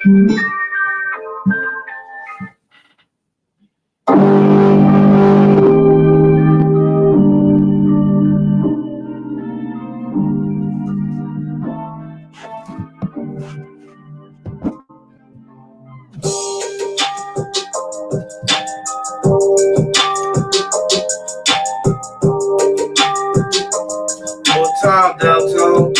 Time, Delta.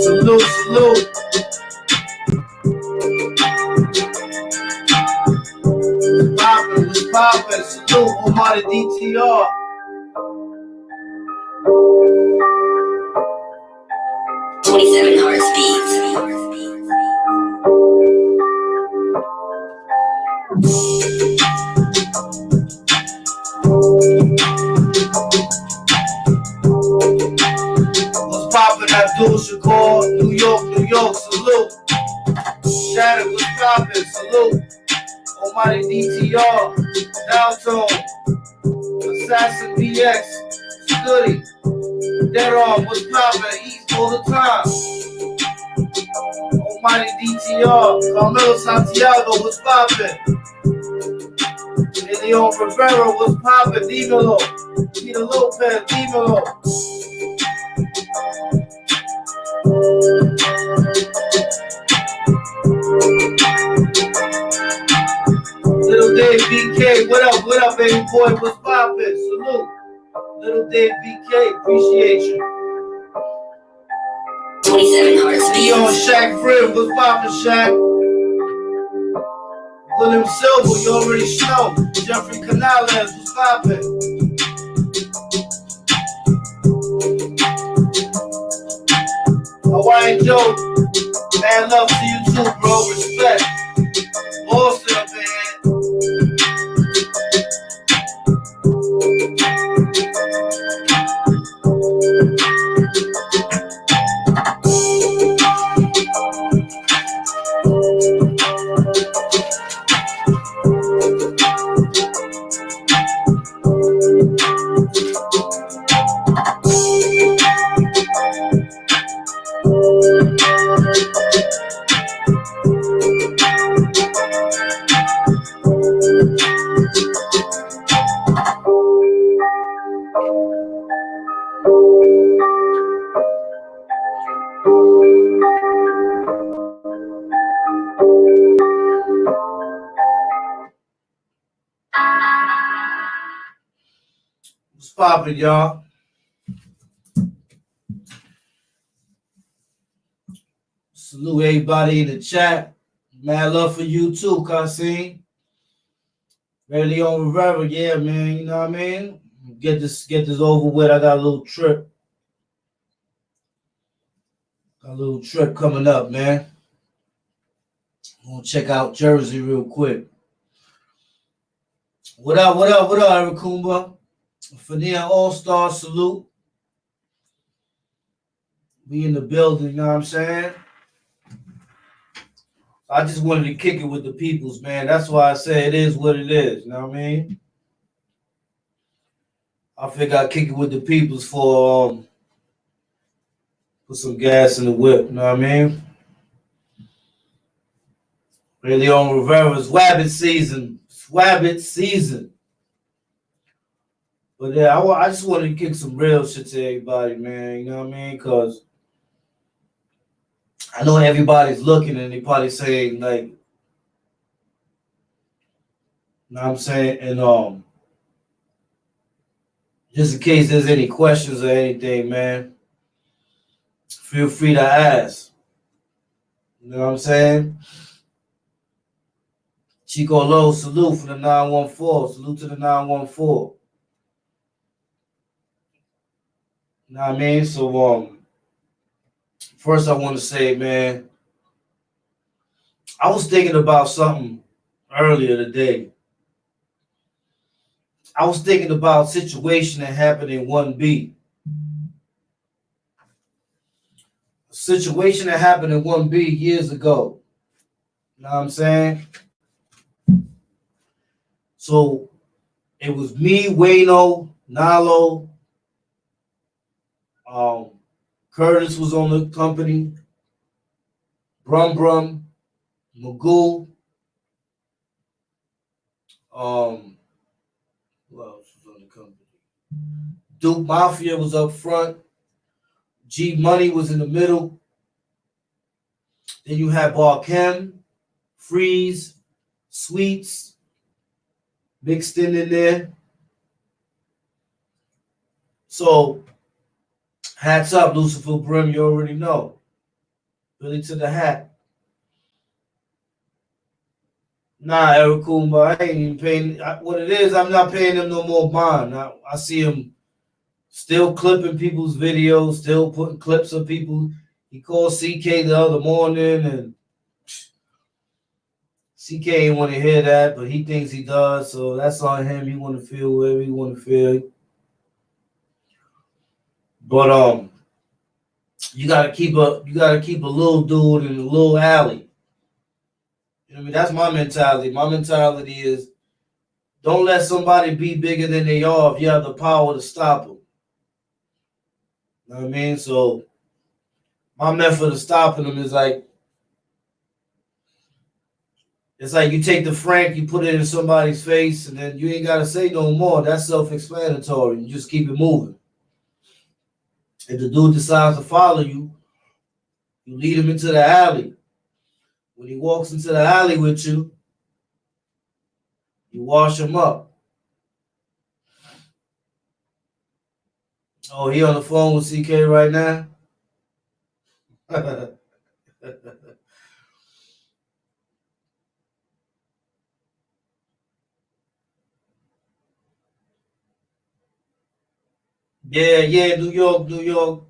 Salute, salute. What's poppin'? Salute, Omar the DTR. What's poppin'? Abdul Shakur, New York, salute. Shattuck, what's poppin'? Salute. Omar the DTR, Downtown, Assassin BX, Scuddy, Dead On, what's poppin'? East all the time. Almighty DTR, Carmelo Santiago, what's poppin'? Leon Rivera, what's poppin'? Dímelo, Peter Lopez, dímelo. Little Dave BK, what up, baby boy, what's poppin'? Salute. Little Dave BK, appreciate you. 27 Hearts Leon Shaq Brim, what's poppin', Shaq? William Silver, you already know. Jeffrey Canales, what's poppin'? Hawaiian Joe, man, love to you too, bro. Respect. Boston up in here. What's poppin', y'all? Salute everybody in the chat. Mad love for you too, Kasim. Really on Rivera, yeah, man. You know what I mean? Get this over with. I got a little trip. Got a little trip coming up, man. I'm gonna check out Jersey real quick. What up, Eric Kumba? Fania All-Star, salute. We in the building, you know what I'm saying? I just wanted to kick it with the peoples, man. That's why I say it is what it is, you know what I mean? I figure I'd kick it with the peoples for put some gas in the whip, you know what I mean? Really on Rivera's Wabbit season. Swabbit season. But yeah, I just wanted to kick some real shit to everybody, man. You know what I mean? Because I know everybody's looking and they probably saying, like, you know what I'm saying? And just in case there's any questions or anything, man, feel free to ask. You know what I'm saying? Chico Lowe, salute for the 914. Salute to the 914. You know what I mean? So, first I want to say, man, I was thinking about something earlier today. I was thinking about a situation that happened in 1B. A situation that happened in 1B years ago. You know what I'm saying? So it was me, Wayno, Nalo, Curtis was on the company, Brum Brum, Magoo, who else was on the company? Duke Mafia was up front. G Money was in the middle. Then you had Barkem, Freeze, Sweets mixed in there. So hats up, Lucifer Brim, you already know. Billy to the hat. Nah, Eric Kumba, I ain't even paying. What it is, I'm not paying him no more bond. I see him still clipping people's videos, still putting clips of people. He called CK the other morning, and CK ain't want to hear that, but he thinks he does, so that's on him. He want to feel whatever he want to feel. But you gotta keep a little dude in a little alley. You know what I mean? That's my mentality. My mentality is don't let somebody be bigger than they are if you have the power to stop them. You know what I mean? So my method of stopping them is like, it's like you take the Frank, you put it in somebody's face, and then you ain't gotta say no more. That's self-explanatory. You just keep it moving. If the dude decides to follow you, you lead him into the alley. When he walks into the alley with you, you wash him up. Oh, he on the phone with CK right now? Yeah, New York, New York.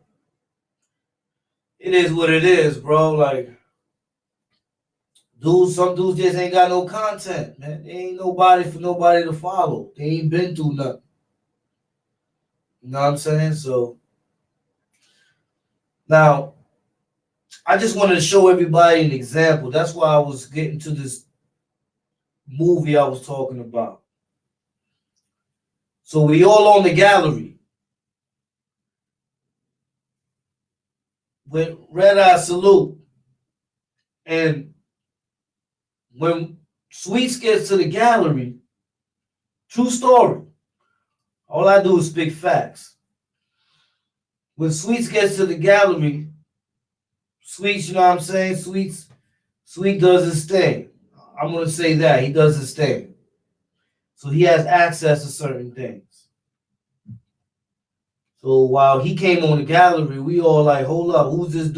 It is what it is, bro. Like, some dudes just ain't got no content, man. They ain't nobody for nobody to follow. They ain't been through nothing. You know what I'm saying? So now I just wanted to show everybody an example. That's why I was getting to this movie I was talking about. So we all on the gallery with Red Eye Salute. And when Sweets gets to the gallery, true story. All I do is speak facts. When Sweets gets to the gallery, Sweets, you know what I'm saying? Sweet does his thing. I'm gonna say that. He does his thing. So he has access to certain things. So while he came on the gallery, we all like, hold up, who's this dude?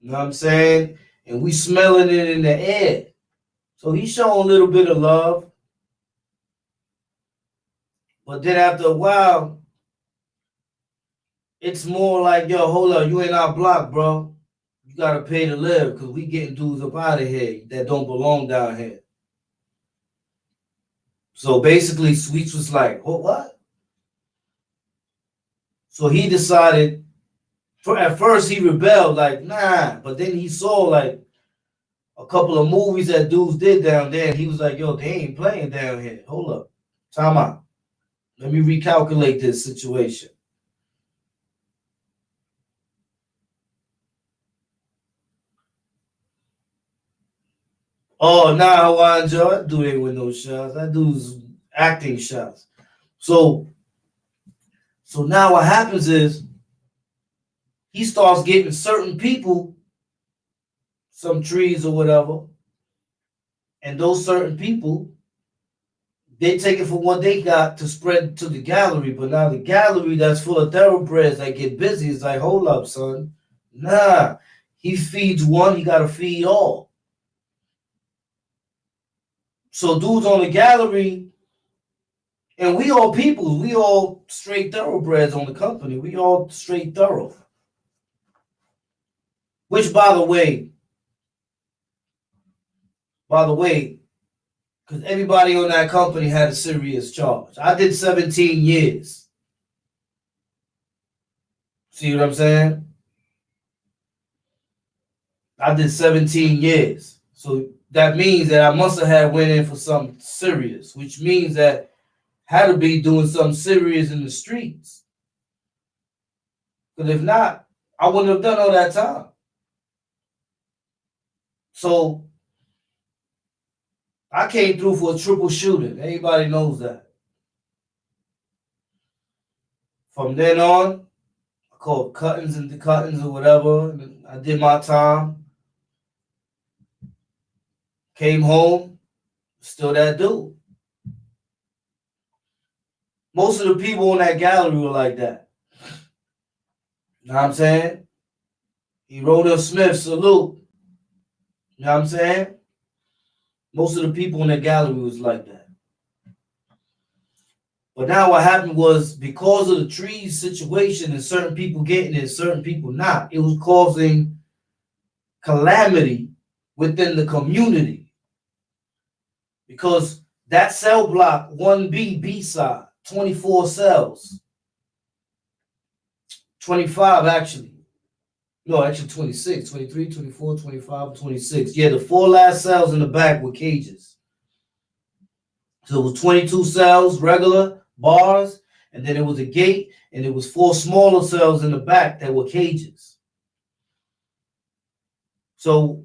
You know what I'm saying? And we smelling it in the air. So he's showing a little bit of love. But then after a while, it's more like, yo, hold up, you ain't our block, bro. You gotta pay to live because we getting dudes up out of here that don't belong down here. So basically, Sweets was like, what? So he decided, at first he rebelled, like, nah. But then he saw like a couple of movies that dudes did down there. And he was like, yo, they ain't playing down here. Hold up. Time out. Let me recalculate this situation. Oh, nah, Hawaiian Joe, I do it with no shots. I do acting shots. So now what happens is he starts giving certain people some trees or whatever, and those certain people, they take it from what they got to spread to the gallery. But now the gallery that's full of thoroughbreds that get busy is like, hold up, son. Nah, he feeds one, he got to feed all. So dudes on the gallery, and we all people, we all straight thoroughbreds on the company. We all straight thorough. Which, by the way, By the way, because everybody on that company had a serious charge. I did 17 years. See what I'm saying? I did 17 years. So that means that I must have had went in for something serious, which means that had to be doing something serious in the streets. Because if not, I wouldn't have done all that time. So I came through for a triple shooting. Everybody knows that. From then on, I called cuttings and decuttings or whatever. I did my time. Came home, still that dude. Most of the people in that gallery were like that. You know what I'm saying? Eroda Smith, salute. You know what I'm saying? Most of the people in the gallery was like that. But now what happened was because of the trees situation and certain people getting it, certain people not, it was causing calamity within the community. Because that cell block, 1B, B side, 24 cells. 25 actually. No, actually 26, 23, 24, 25, 26. Yeah, the 4 last cells in the back were cages. So it was 22 cells, regular bars, and then it was a gate, and it was 4 smaller cells in the back that were cages. So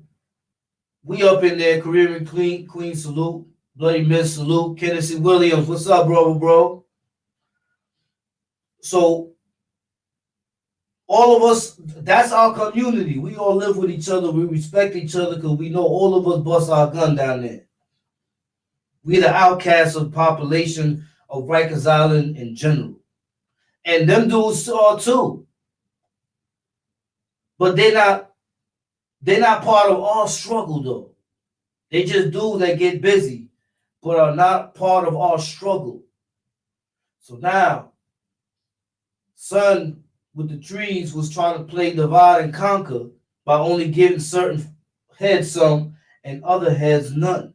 we up in there, Caribbean Queen salute, Bloody Miss salute, Kennedy Williams, what's up, bro? So all of us, that's our community. We all live with each other. We respect each other because we know all of us bust our gun down there. We're the outcasts of the population of Rikers Island in general. And them dudes are too. But they're not part of our struggle though. They just dudes that get busy, but are not part of our struggle. So now, son with the trees was trying to play divide and conquer by only giving certain heads some and other heads none.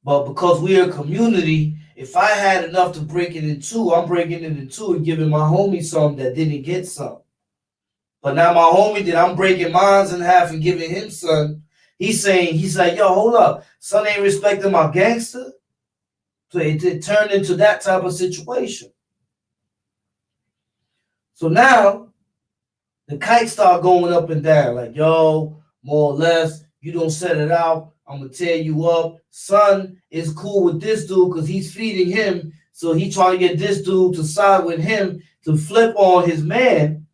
But because we're a community, if I had enough to break it in two, I'm breaking it in two and giving my homie some that didn't get some. But now my homie that I'm breaking mine in half and giving him some, he's like, yo, hold up. Son ain't respecting my gangster. So it turned into that type of situation. So now the kites start going up and down, like, yo, more or less, you don't set it out, I'm gonna tear you up. Son is cool with this dude because he's feeding him, so he trying to get this dude to side with him to flip on his man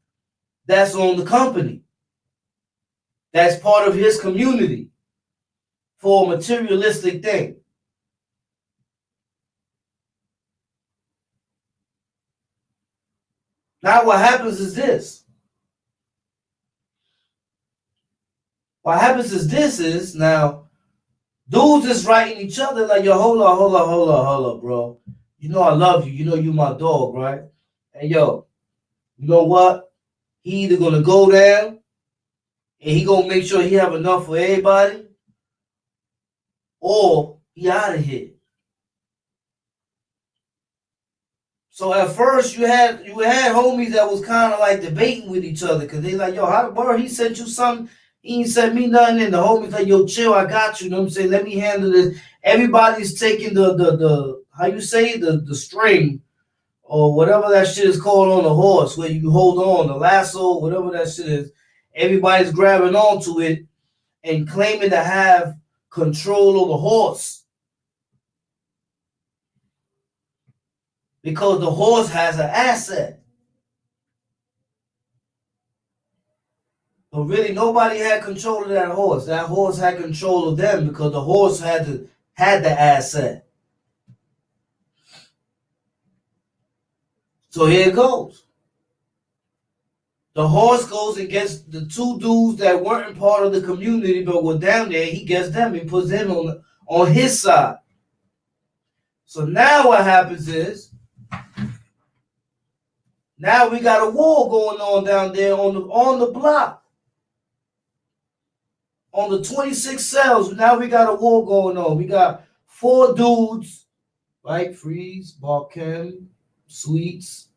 that's on the company. That's part of his community for a materialistic thing. Now what happens is this. What happens is this is now dudes is writing each other like, yo, hold up, bro. You know I love you. You know you my dog, right? And yo, you know what? He either gonna go down and he gonna make sure he have enough for everybody, or he out of here. So at first you had homies that was kind of like debating with each other because they like, yo, how the word he sent you something, he ain't sent me nothing, and the homies like, yo, chill, I got you. You know what I'm saying? Let me handle this. Everybody's taking the how you say the string or whatever that shit is called on the horse where you hold on, the lasso, whatever that shit is. Everybody's grabbing onto it and claiming to have control of the horse. Because the horse has an asset. But really, nobody had control of that horse. That horse had control of them because the horse had the asset. So here it goes. The horse goes and gets the 2 dudes that weren't part of the community but were down there. He gets them. He puts them on his side. So now what happens is, now we got a war going on down there on the block. On the 26 cells, now we got a war going on. We got 4 dudes, right? Freeze, Balkan, Sweets.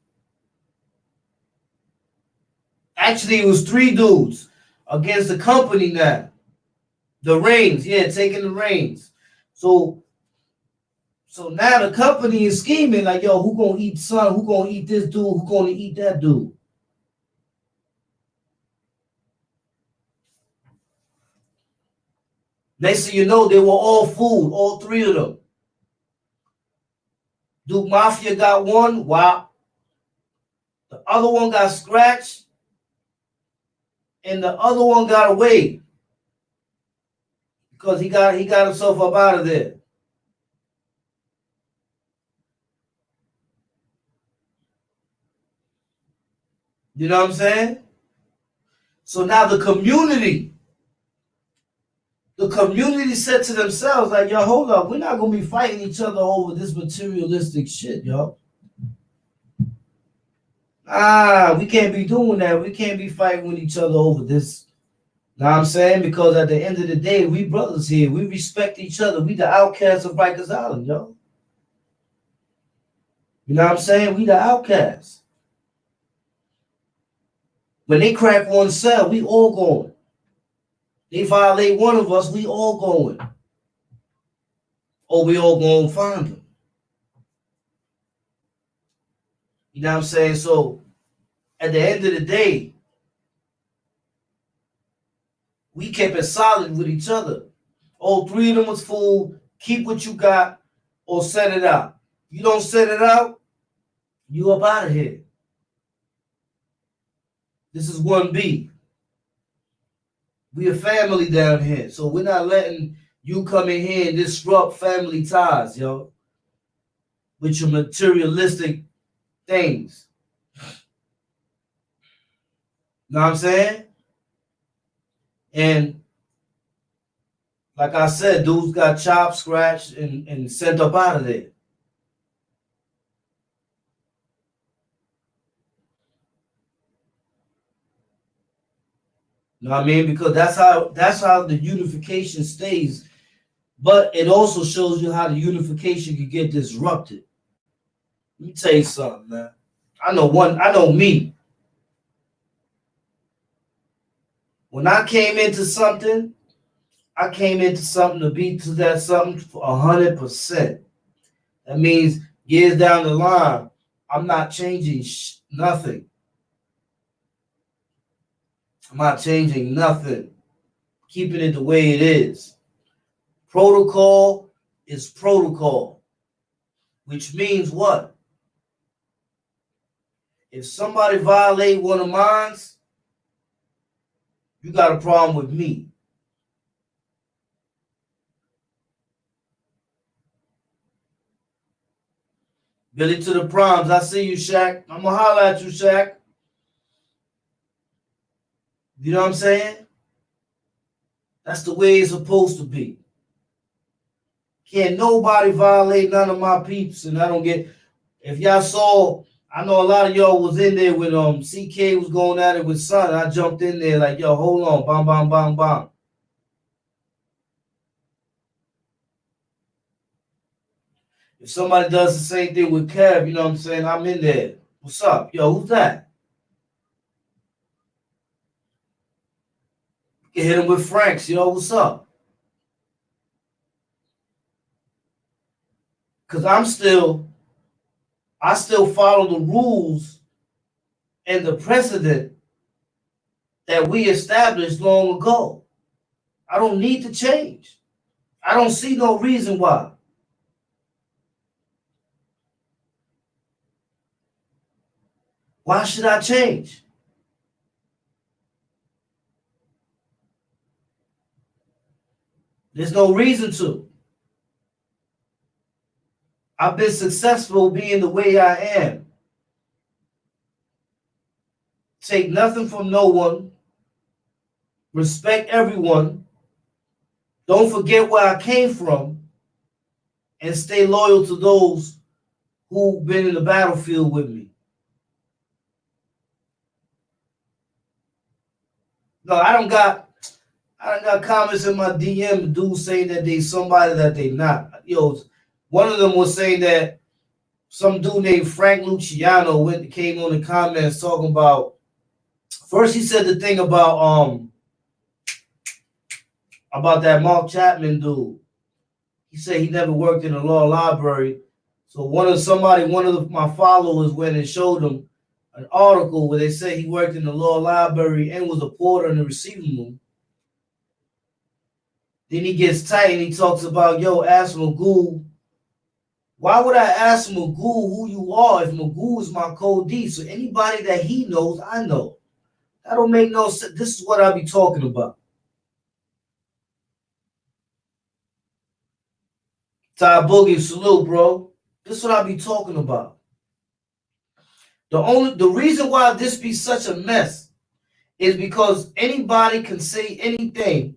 Actually, it was 3 dudes against the company now. The reins, yeah, taking the reins. So now the company is scheming like, yo, who gonna eat son? Who gonna eat this dude? Who gonna eat that dude? Next thing you know, they were all fooled, all 3 of them. Duke Mafia got one, wow. The other one got scratched, and the other one got away because he got himself up out of there. You know what I'm saying? So now the community said to themselves, like, yo, hold up, we're not gonna be fighting each other over this materialistic shit, yo. We can't be doing that. We can't be fighting with each other over this. Know what I'm saying? Because at the end of the day, we brothers here. We respect each other. We the outcasts of Rikers Island, yo. You know what I'm saying? We the outcasts. When they crack one cell, we all going. They violate one of us, we all going. Or we all going to find them. You know what I'm saying? So at the end of the day, we kept it solid with each other. All 3 of them was fooled. Keep what you got or set it out. You don't set it out, you up out of here. This is 1B. We a family down here. So we're not letting you come in here and disrupt family ties, yo. With your materialistic things. Know what I'm saying? And like I said, dudes got chopped, scratched, and sent up out of there. You know what I mean? Because that's how the unification stays. But it also shows you how the unification can get disrupted. Let me tell you something, man. I know me. When I came into something to be to that something for 100%. That means years down the line, I'm not changing nothing. I'm not changing nothing. Keeping it the way it is. Protocol is protocol. Which means what? If somebody violate one of mine, you got a problem with me. Billy to the Proms. I see you, Shaq. I'm going to holler at you, Shaq. You know what I'm saying? That's the way it's supposed to be. Can't nobody violate none of my peeps, and I don't get. If y'all saw, I know a lot of y'all was in there when CK was going at it with Son. I jumped in there like, yo, hold on, bam, bam, bam, bam. If somebody does the same thing with Kev, you know what I'm saying? I'm in there. What's up? Yo, who's that? You can hit him with Franks. Yo, what's up? Because I still follow the rules and the precedent that we established long ago. I don't need to change. I don't see no reason why. Why should I change? There's no reason to. I've been successful being the way I am. Take nothing from no one. Respect everyone. Don't forget where I came from. And stay loyal to those who've been in the battlefield with me. No, I don't got I done got comments in my DM, dudes saying that they somebody that they not. Yo, one of them was saying that some dude named Frank Luciano came on the comments talking about. First, he said the thing about that Mark Chapman dude. He said he never worked in a law library. So one of my followers went and showed him an article where they said he worked in the law library and was a porter in the receiving room. Then he gets tight and he talks about, yo, ask Magoo. Why would I ask Magoo who you are if Magoo is my code D? So anybody that he knows, I know. That don't make no sense. This is what I be talking about. Ty Boogie, salute, bro. This is what I be talking about. The reason why this be such a mess is because anybody can say anything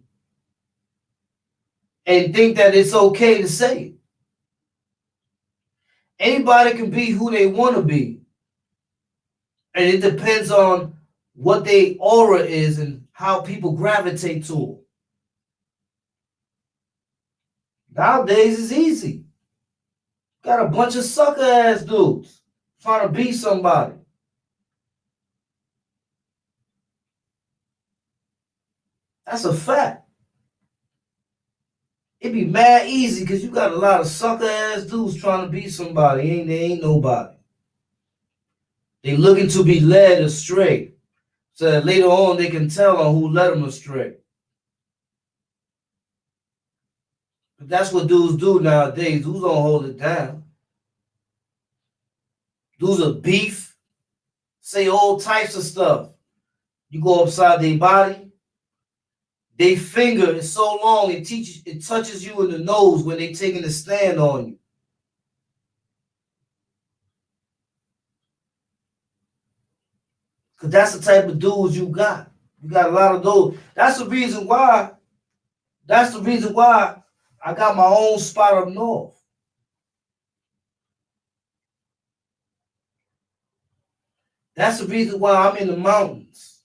and think that it's okay to say it. Anybody can be who they want to be. And it depends on what their aura is and how people gravitate to them. Nowadays, it's easy. Got a bunch of sucker ass dudes trying to be somebody. That's a fact. It'd be mad easy because you got a lot of sucker ass dudes trying to be somebody. They ain't nobody. They looking to be led astray. So that later on they can tell on who led them astray. But that's what dudes do nowadays. Dudes don't hold it down. Dudes are beef. Say all types of stuff. You go upside their body. They finger is so long it touches you in the nose when they taking a stand on you. Cause that's the type of dudes you got. You got a lot of those. That's the reason why I got my own spot up north. That's the reason why I'm in the mountains.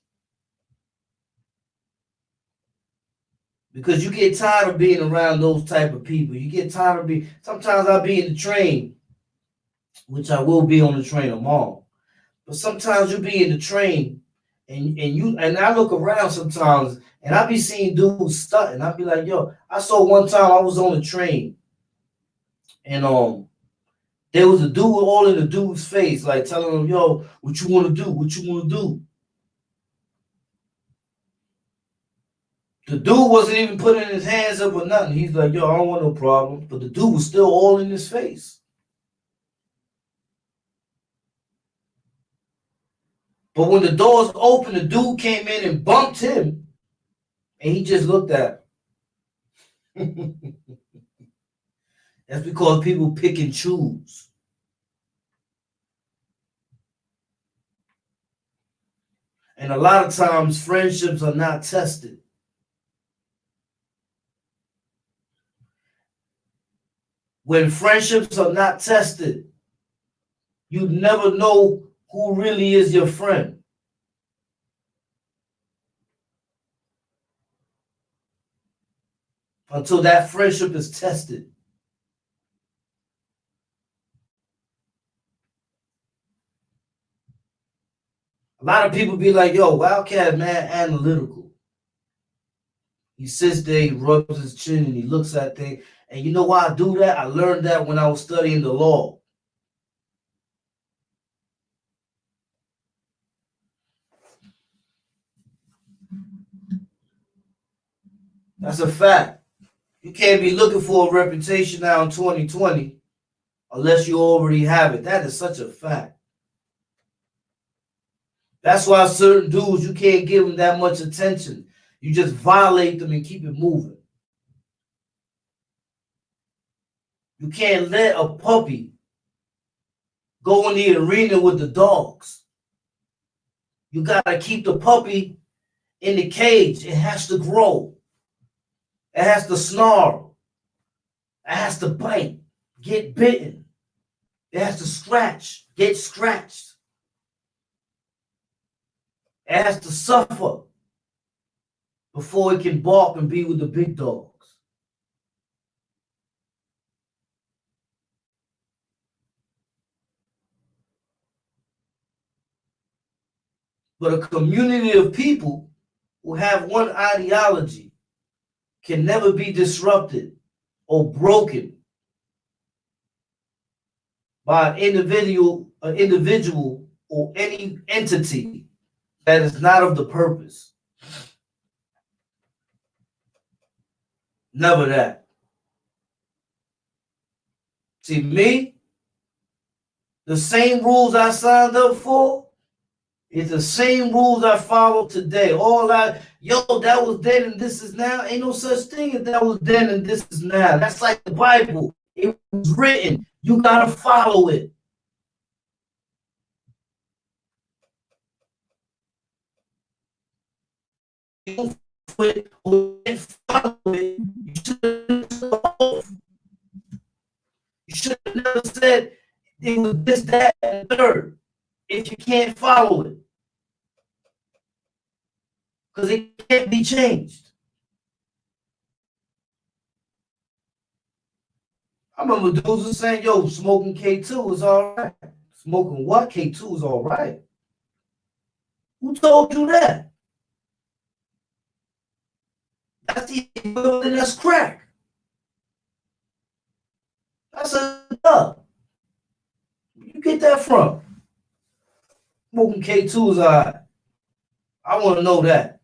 Because you get tired of being around those type of people. You get tired of being, sometimes I'll be in the train, which I will be on the train tomorrow. But sometimes you'll be in the train and I look around sometimes and I be seeing dudes stunting. I'll be like, yo, I saw one time I was on the train and there was a dude all in the dude's face, like telling him, yo, what you want to do? What you want to do? The dude wasn't even putting his hands up or nothing. He's like, yo, I don't want no problem. But the dude was still all in his face. But when the doors opened, the dude came in and bumped him. And he just looked at him. That's because people pick and choose. And a lot of times, friendships are not tested. When friendships are not tested, you never know who really is your friend. Until that friendship is tested. A lot of people be like, yo, Wildcat, man, analytical. He sits there, he rubs his chin, and he looks at things. And you know why I do that? I learned that when I was studying the law. That's a fact. You can't be looking for a reputation now in 2020 unless you already have it. That is such a fact. That's why certain dudes, you can't give them that much attention. You just violate them and keep it moving. You can't let a puppy go in the arena with the dogs. You got to keep the puppy in the cage. It has to grow. It has to snarl. It has to bite, get bitten. It has to scratch, get scratched. It has to suffer. before it can bark and be with the big dogs. But a community of people who have one ideology can never be disrupted or broken by an individual or any entity that is not of the purpose. Never that. See, me, the same rules I signed up for is the same rules I follow today. That was then and this is now. Ain't no such thing as that was then and this is now. That's like the Bible. It was written. You gotta follow it. You follow it. You should have never said it was this, that, and third if you can't follow it. Because it can't be changed. I remember dudes were saying, yo, smoking K2 is all right. Smoking what? K2 is all right. Who told you that? That's illegal and that's crack. That's a dub. Where you get that from? Smoking K2 is all right. I want to know that.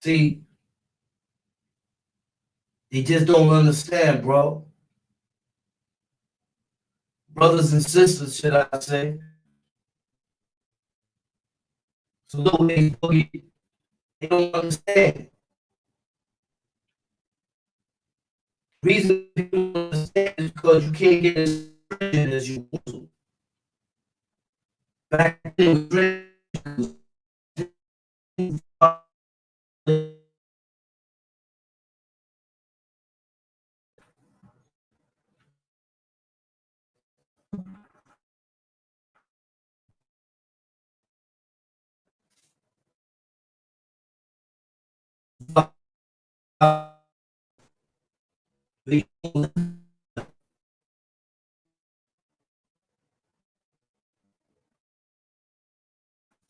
See, they just don't understand, bro. Brothers and sisters, should I say. So they don't understand. Reason people don't understand is because you can't get as stringent as you want to. Back then,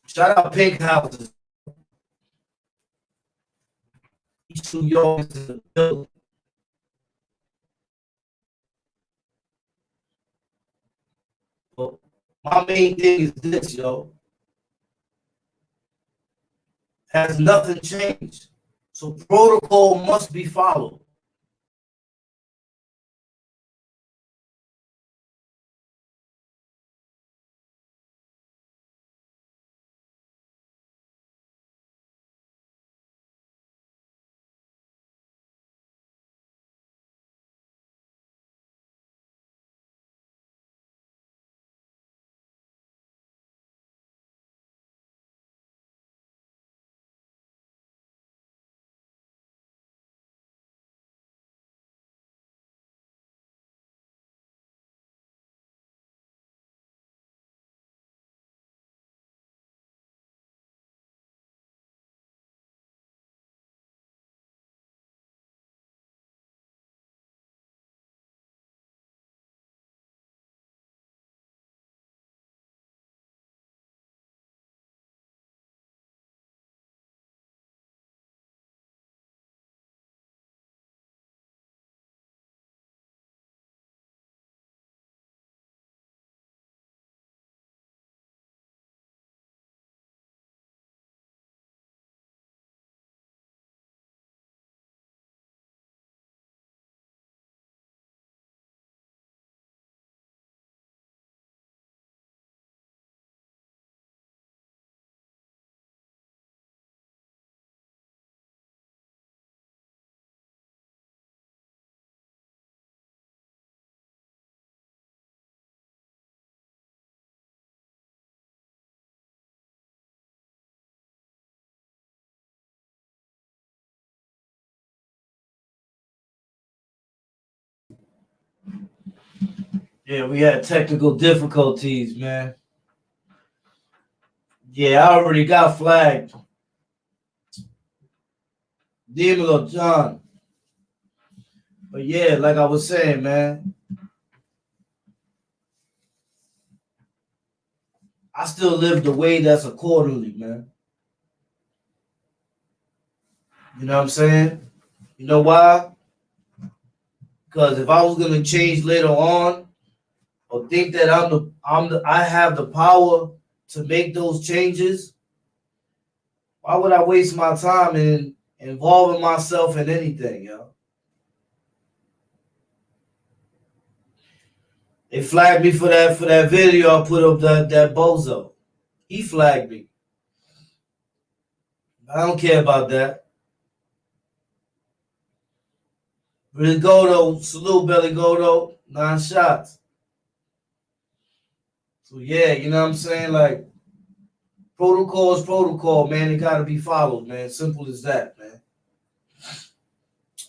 shout out Pink Houses. East New York is in the building. But my main thing is this, yo. Has nothing changed. So protocol must be followed. Yeah, we had technical difficulties, man. Yeah, I already got flagged. Dímelo, John. But yeah, like I was saying, man, I still live the way that's accordingly, man. You know what I'm saying? You know why? Because if I was gonna change later on, or think that I have the power to make those changes, why would I waste my time in involving myself in anything, yo? They flagged me for that video I put up that bozo. He flagged me. I don't care about that. Really Godo, salute Belly Godo, 9 shots. So yeah, you know what I'm saying? Like protocol is protocol, man. It gotta be followed, man. Simple as that, man.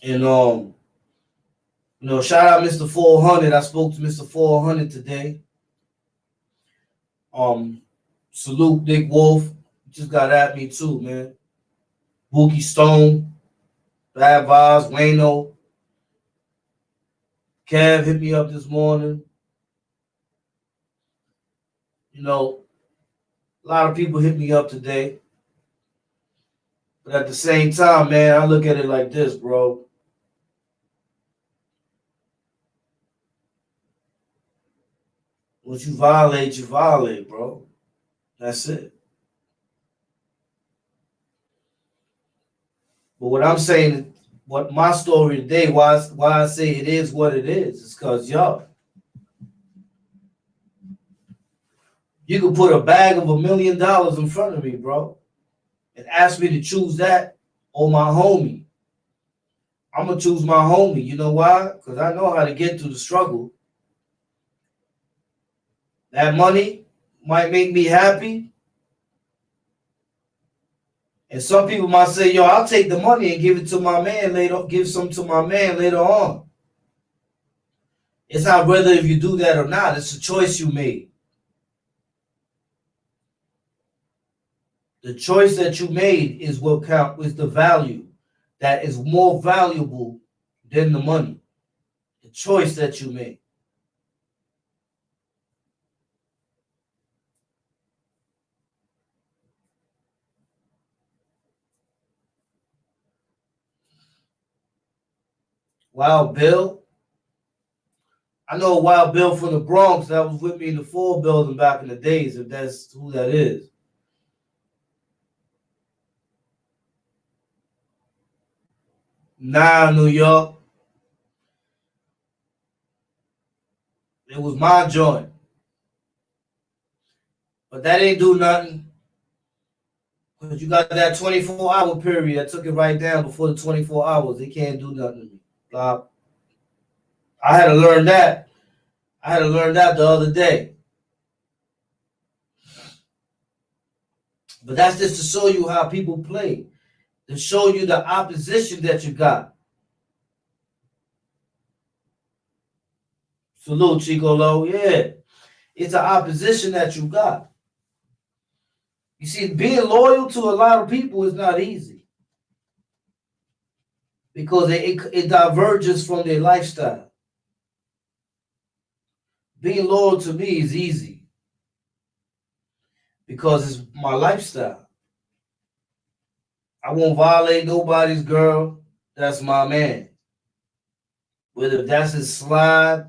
And shout out Mr. 400. I spoke to Mr. 400 today. Um, salute Dick Wolf. Just got at me too, man. Wookie Stone, Bad Vibes, Wayno, Kev hit me up this morning. You know, a lot of people hit me up today. But at the same time, man, I look at it like this, bro. Once you violate, bro. That's it. But what I'm saying, what my story today, why I say it is what it is because y'all, you could put a bag of $1 million in front of me, bro, and ask me to choose that or my homie. I'm gonna choose my homie. You know why? Because I know how to get through the struggle. That money might make me happy. And some people might say, yo, I'll take the money and give it to my man later, give some to my man later on. It's not whether if you do that or not, it's a choice you made. The choice that you made is what count is the value that is more valuable than the money. The choice that you made. Wild Bill. I know Wild Bill from the Bronx that was with me in the Ford building back in the days, if that's who that is. Nah, New York. It was my joint. But that ain't do nothing. Because you got that 24-hour period. I took it right down before the 24 hours. They can't do nothing to me. I had to learn that. I had to learn that the other day. But that's just to show you how people play. To show you the opposition that you got. Salute, Chico Low. Yeah. It's the opposition that you got. You see, being loyal to a lot of people is not easy. Because it diverges from their lifestyle. Being loyal to me is easy. Because it's my lifestyle. I won't violate nobody's girl. That's my man. Whether that's his slide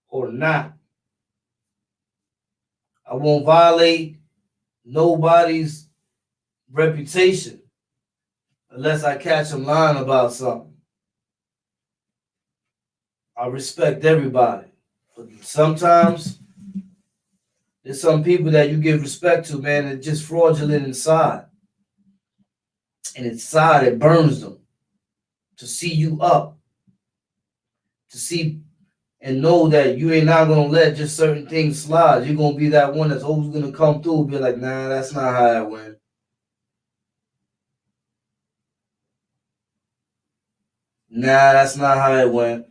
or not. I won't violate nobody's reputation unless I catch him lying about something. I respect everybody. But sometimes there's some people that you give respect to, man, that's just fraudulent inside. And inside it burns them to see you up, to see and know that you ain't not gonna let just certain things slide. You're gonna be that one that's always gonna come through and be like, nah, that's not how I went. Nah, that's not how it went.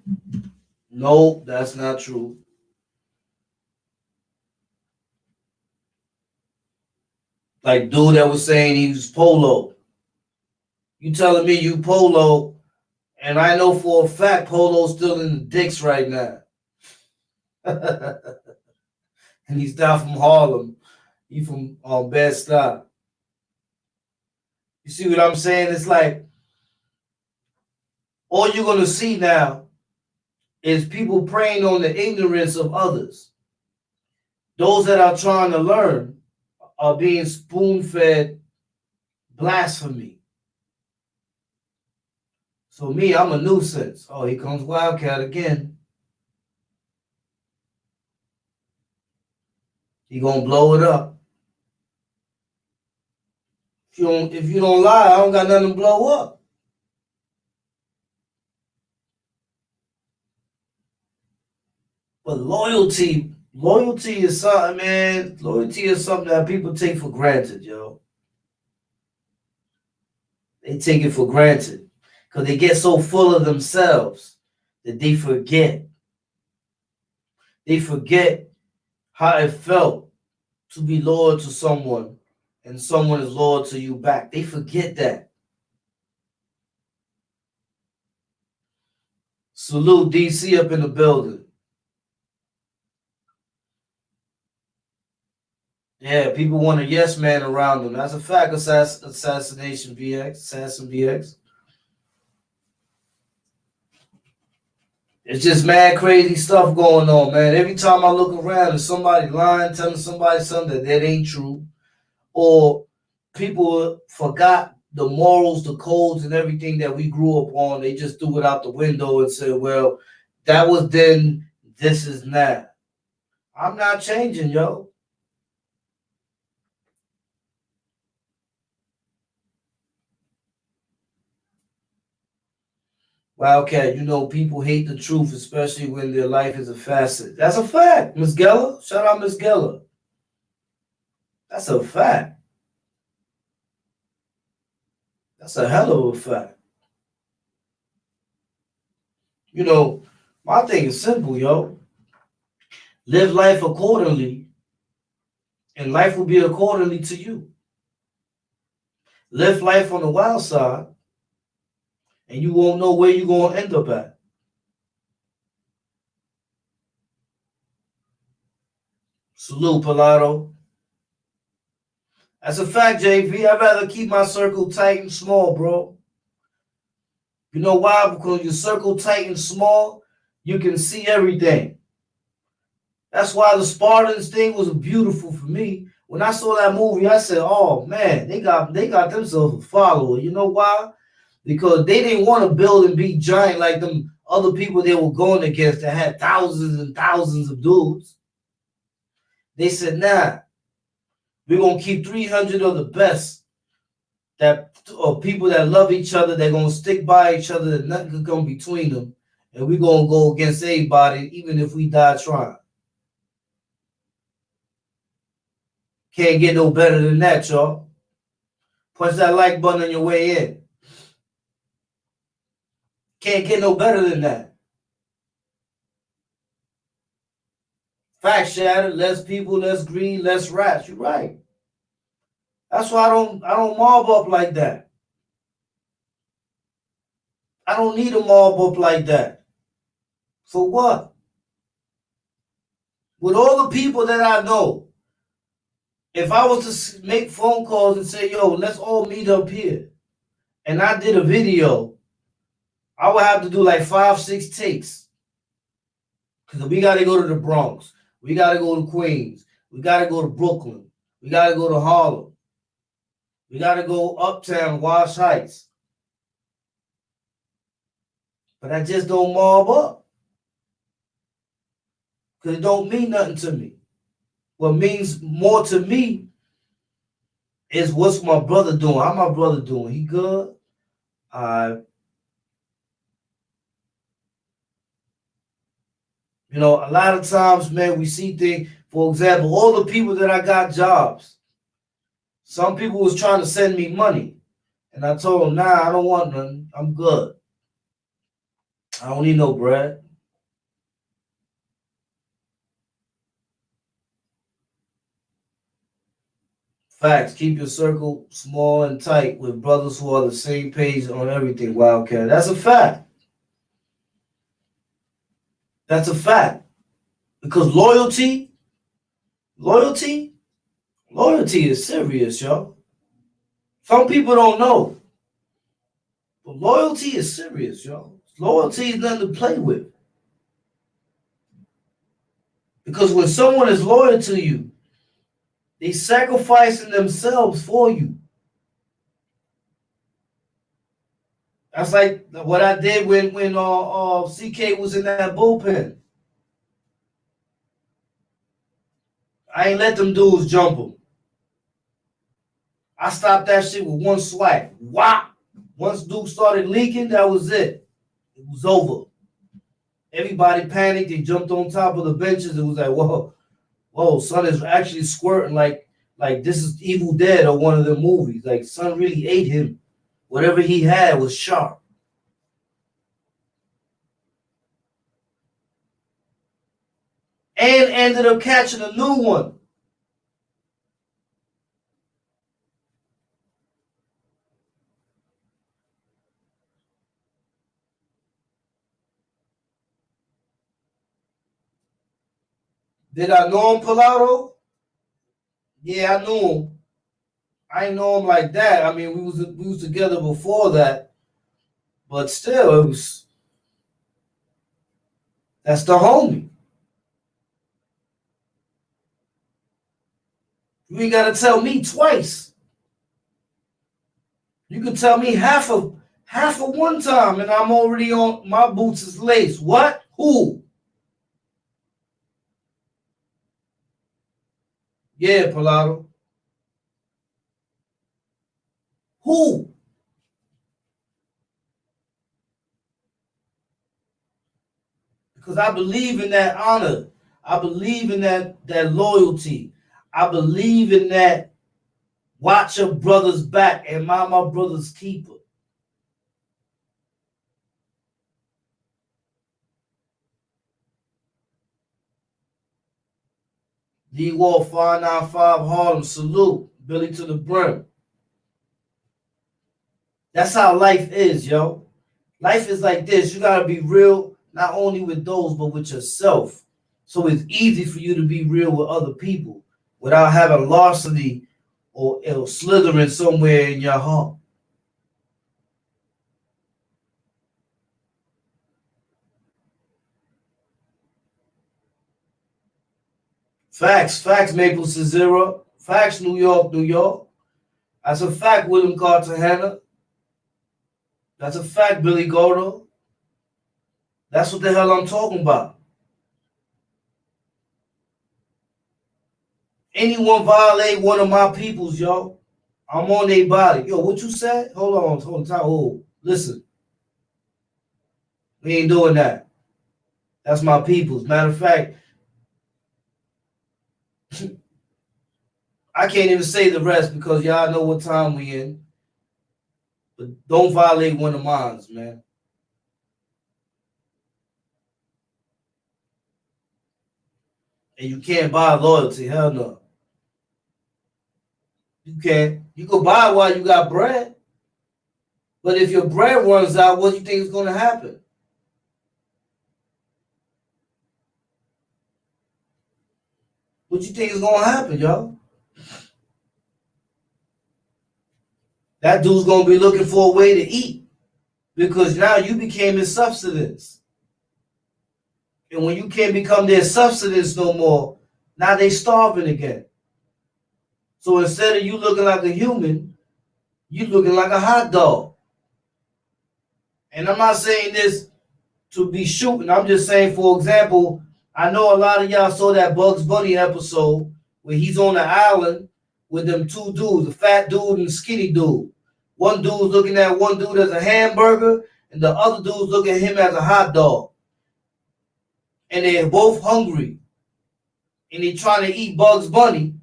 Nope, that's not true. Like dude that was saying he was Polo. You telling me you Polo, and I know for a fact Polo's still in the dicks right now. And he's down from Harlem. He from Bed-Stuy. You see what I'm saying? It's like all you're gonna see now is people preying on the ignorance of others. Those that are trying to learn are being spoon-fed blasphemy. So me, I'm a nuisance. Oh, here comes Wildcat again. He gonna blow it up. If you don't lie, I don't got nothing to blow up. But loyalty is something, man. Loyalty is something that people take for granted, yo. They take it for granted because they get so full of themselves that they forget. They forget how it felt to be loyal to someone and someone is loyal to you back. They forget that. Salute DC up in the building. Yeah, people want a yes man around them. That's a fact. Assassination VX, Assassin VX. It's just mad crazy stuff going on, man. Every time I look around, there's somebody lying, telling somebody something that ain't true, or people forgot the morals, the codes, and everything that we grew up on. They just threw it out the window and said, "Well, that was then. This is now." I'm not changing, yo. Wildcat, you know people hate the truth, especially when their life is a facet. That's a fact, Miss Geller. Shout out, Miss Geller. That's a fact. That's a hell of a fact. You know, my thing is simple, yo. Live life accordingly, and life will be accordingly to you. Live life on the wild side, and you won't know where you're going to end up at. Salute, Pilato. That's a fact, JV. I'd rather keep my circle tight and small, bro. You know why? Because your circle tight and small, you can see everything. That's why the Spartans thing was beautiful for me. When I saw that movie, I said, "Oh man, they got themselves a follower." You know why? Because they didn't want to build and be giant like them other people they were going against that had thousands and thousands of dudes. They said, "Nah, we're gonna keep 300 of the best that or people that love each other. They're gonna stick by each other. That nothing could come between them, and we're gonna go against everybody, even if we die trying." Can't get no better than that, y'all. Punch that like button on your way in. Can't get no better than that. Fact shattered, less people, less greed, less rats. You're right. That's why I don't mob up like that. I don't need a mob up like that. For what? With all the people that I know, if I was to make phone calls and say, "Yo, let's all meet up here," and I did a video, I would have to do like 5, 6 takes. Because we got to go to the Bronx. We got to go to Queens. We got to go to Brooklyn. We got to go to Harlem. We got to go uptown, Wash Heights. But I just don't mob up. Because it don't mean nothing to me. What means more to me is what's my brother doing. How my brother doing? He good? You know, a lot of times, man, we see things. For example, all the people that I got jobs. Some people was trying to send me money. And I told them, "Nah, I don't want none. I'm good. I don't need no bread." Facts. Keep your circle small and tight with brothers who are the same page on everything, Wildcat. That's a fact. That's a fact. Because loyalty, loyalty is serious, yo. Some people don't know. But loyalty is serious, yo. Loyalty is nothing to play with. Because when someone is loyal to you, they sacrificing themselves for you. That's like what I did when CK was in that bullpen. I ain't let them dudes jump him. I stopped that shit with one swipe. Wow. Once Duke started leaking, that was it. It was over. Everybody panicked. They jumped on top of the benches. It was like, whoa, son is actually squirting like this is Evil Dead or one of the movies. Like, son really ate him. Whatever he had was sharp. And ended up catching a new one. Did I know him, Pilato? Yeah, I knew him. I didn't know him like that. I mean, we was together before that, but still, that's the homie. You ain't gotta tell me twice. You can tell me half of one time, and I'm already on my boots is laced. What? Who? Yeah, Pilato. Who? Because I believe in that honor. I believe in that loyalty. I believe in that watch your brother's back and mind my brother's keeper. D Wall 595 Harlem, salute. Billy to the brim. That's how life is, yo. Life is like this. You gotta be real, not only with those, but with yourself. So it's easy for you to be real with other people without having larceny or slithering somewhere in your heart. Facts, Maple Cesaro. Facts, New York, New York. That's a fact, William Cartagena. That's a fact, Billy Gordo. That's what the hell I'm talking about. Anyone violate one of my peoples, yo, I'm on their body. Yo, what you said? Hold on, time. Oh, listen. We ain't doing that. That's my peoples. Matter of fact, I can't even say the rest because y'all know what time we in. But don't violate one of mine, man. And you can't buy loyalty. Hell no. You can't. You can buy while you got bread. But if your bread runs out, what do you think is going to happen? What you think is going to happen, yo? That dude's going to be looking for a way to eat because now you became his substance. And when you can't become their substance no more, now they starving again. So instead of you looking like a human, you looking like a hot dog. And I'm not saying this to be shooting. I'm just saying, for example, I know a lot of y'all saw that Bugs Bunny episode where he's on the island with them two dudes, the fat dude and the skinny dude. One dude's looking at one dude as a hamburger, and the other dude's looking at him as a hot dog. And they're both hungry. And they're trying to eat Bugs Bunny.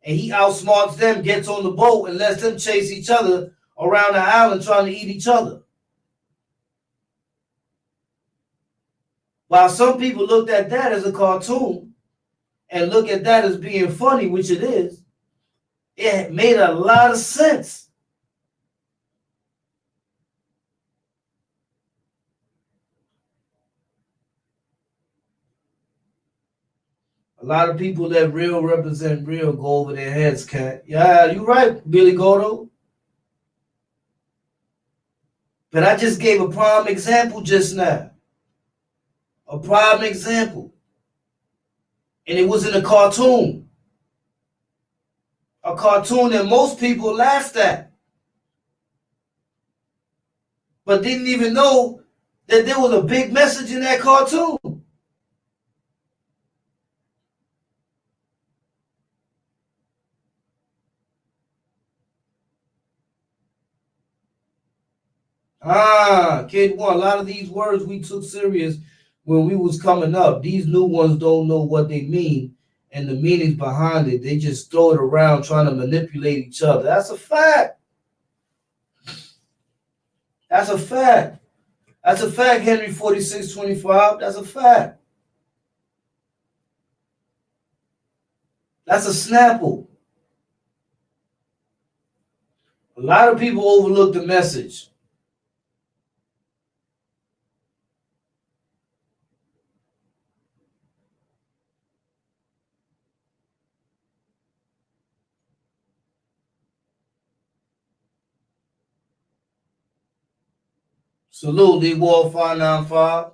And he outsmarts them, gets on the boat, and lets them chase each other around the island trying to eat each other. While some people looked at that as a cartoon and look at that as being funny, which it is, It made a lot of sense. A lot of people that real represent real go over their heads, cat. Yeah, you right, Billy Gordo. But I just gave a prime example just now. A prime example. And it was in a cartoon. A cartoon that most people laughed at. But didn't even know that there was a big message in that cartoon. Kid one, a lot of these words we took serious when we was coming up. These new ones don't know what they mean and the meanings behind it. They just throw it around trying to manipulate each other. That's a fact. That's a fact. That's a fact, Henry 4625. That's a fact. That's a Snapple. A lot of people overlook the message. Salute, Lee Wall 595.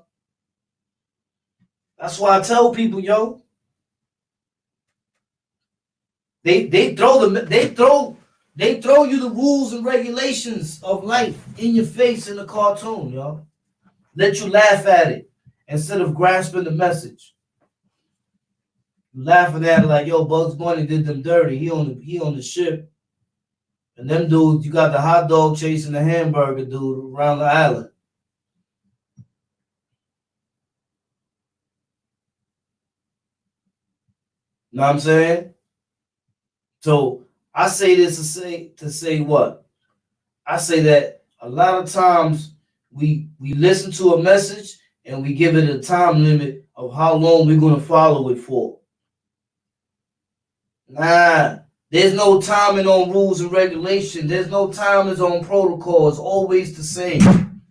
That's why I tell people, yo, they throw you the rules and regulations of life in your face in the cartoon, yo. Let you laugh at it instead of grasping the message. You laughing at it like, yo, Bugs Bunny did them dirty. He on the ship. And them dudes, you got the hot dog chasing the hamburger dude around the island. You know what I'm saying? So I say this to say what? I say that a lot of times we listen to a message and we give it a time limit of how long we're gonna follow it for. Nah, there's no timing on rules and regulation. There's no timings on protocol. It's always the same.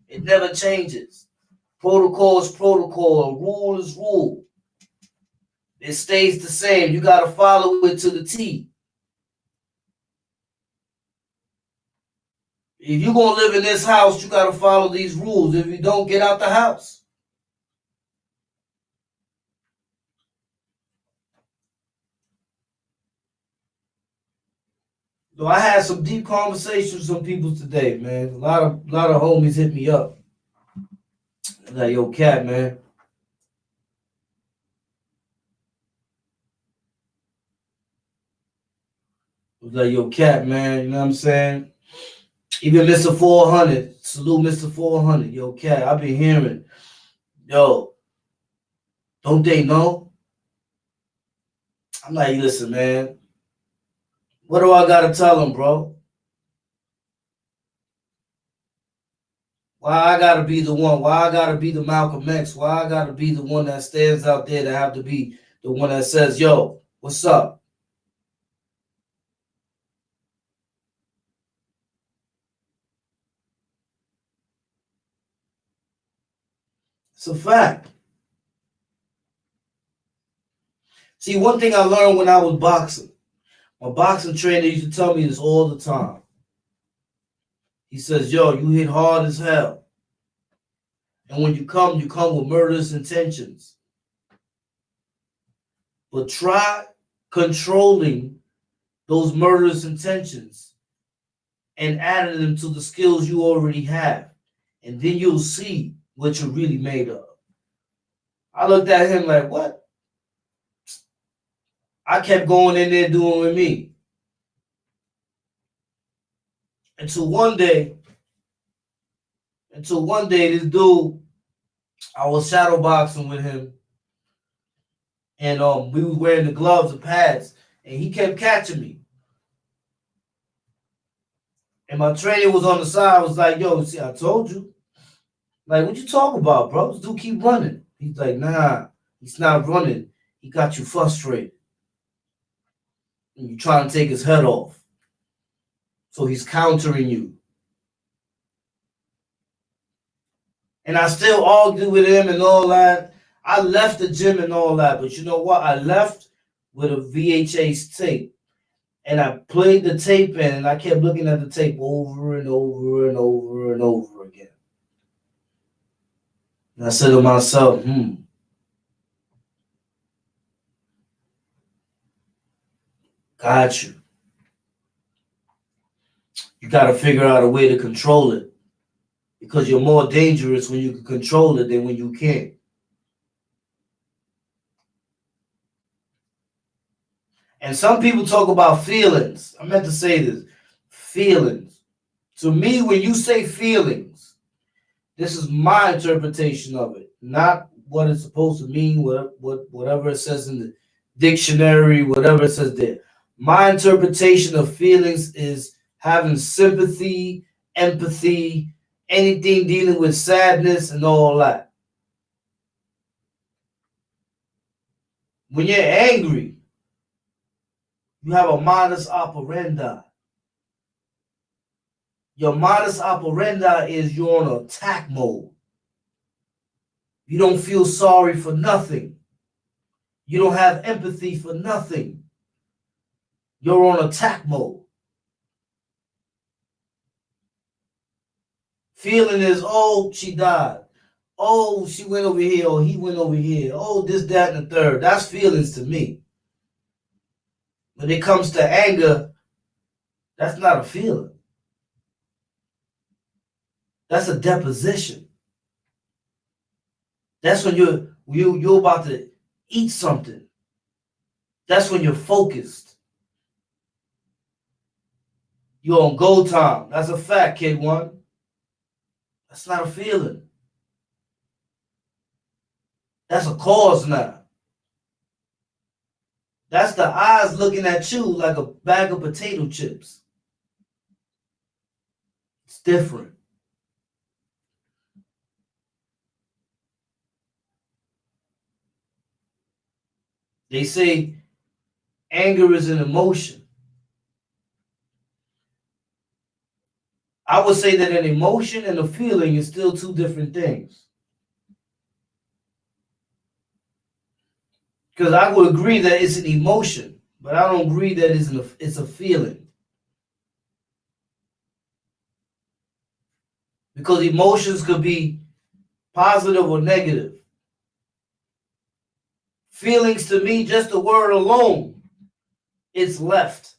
It never changes. Protocol is protocol. Rule is rule. It stays the same. You got to follow it to the T. If you're going to live in this house, you got to follow these rules. If you don't, get out the house. So I had some deep conversations with some people today, man. A lot of homies hit me up. Like, yo, Cat, man. Was like, yo, Cat, man. You know what I'm saying? Even Mr. 400. Salute Mr. 400. Yo, Cat, I've been hearing. Yo, don't they know? I'm like, listen, man. What do I got to tell them, bro? Why I gotta be the one? Why I gotta be the Malcolm X? Why I gotta be the one that stands out there to have to be the one that says, yo, what's up? It's a fact. See, one thing I learned when I was boxing, my boxing trainer used to tell me this all the time. He says, yo, you hit hard as hell. And when you come with murderous intentions. But try controlling those murderous intentions and adding them to the skills you already have. And then you'll see what you're really made of. I looked at him like, what? I kept going in there doing with me. Until one day, this dude, I was shadow boxing with him. And we was wearing the gloves and pads. And he kept catching me. And my trainer was on the side, was like, yo, see, I told you. Like, what you talking about, bro? This dude keep running. He's like, nah, he's not running. He got you frustrated. and you're trying to take his head off. So he's countering you. And I still argue with him and all that. I left the gym and all that, but you know what? I left with a VHS tape. And I played the tape in, and I kept looking at the tape over and over and over and over again. And I said to myself, got you. You got to figure out a way to control it, because you're more dangerous when you can control it than when you can't. And some people talk about feelings. I meant to say this. Feelings. To me, when you say feelings, this is my interpretation of it, not what it's supposed to mean, whatever it says in the dictionary, whatever it says there. My interpretation of feelings is having sympathy, empathy, anything dealing with sadness and all that. When you're angry, you have a modus operandi. Your modus operandi is you're on attack mode. You don't feel sorry for nothing. You don't have empathy for nothing. You're on attack mode. Feeling is, oh, she died. Oh, she went over here, or he went over here. Oh, this, that, and the third. That's feelings to me. When it comes to anger, that's not a feeling. That's a deposition. That's when you're about to eat something. That's when you're focused. You're on go time. That's a fact, kid one. That's not a feeling. That's a cause now. That's the eyes looking at you like a bag of potato chips. It's different. They say anger is an emotion. I would say that an emotion and a feeling is still two different things. Because I would agree that it's an emotion, but I don't agree that it's a feeling. Because emotions could be positive or negative. Feelings to me, just the word alone, it's left.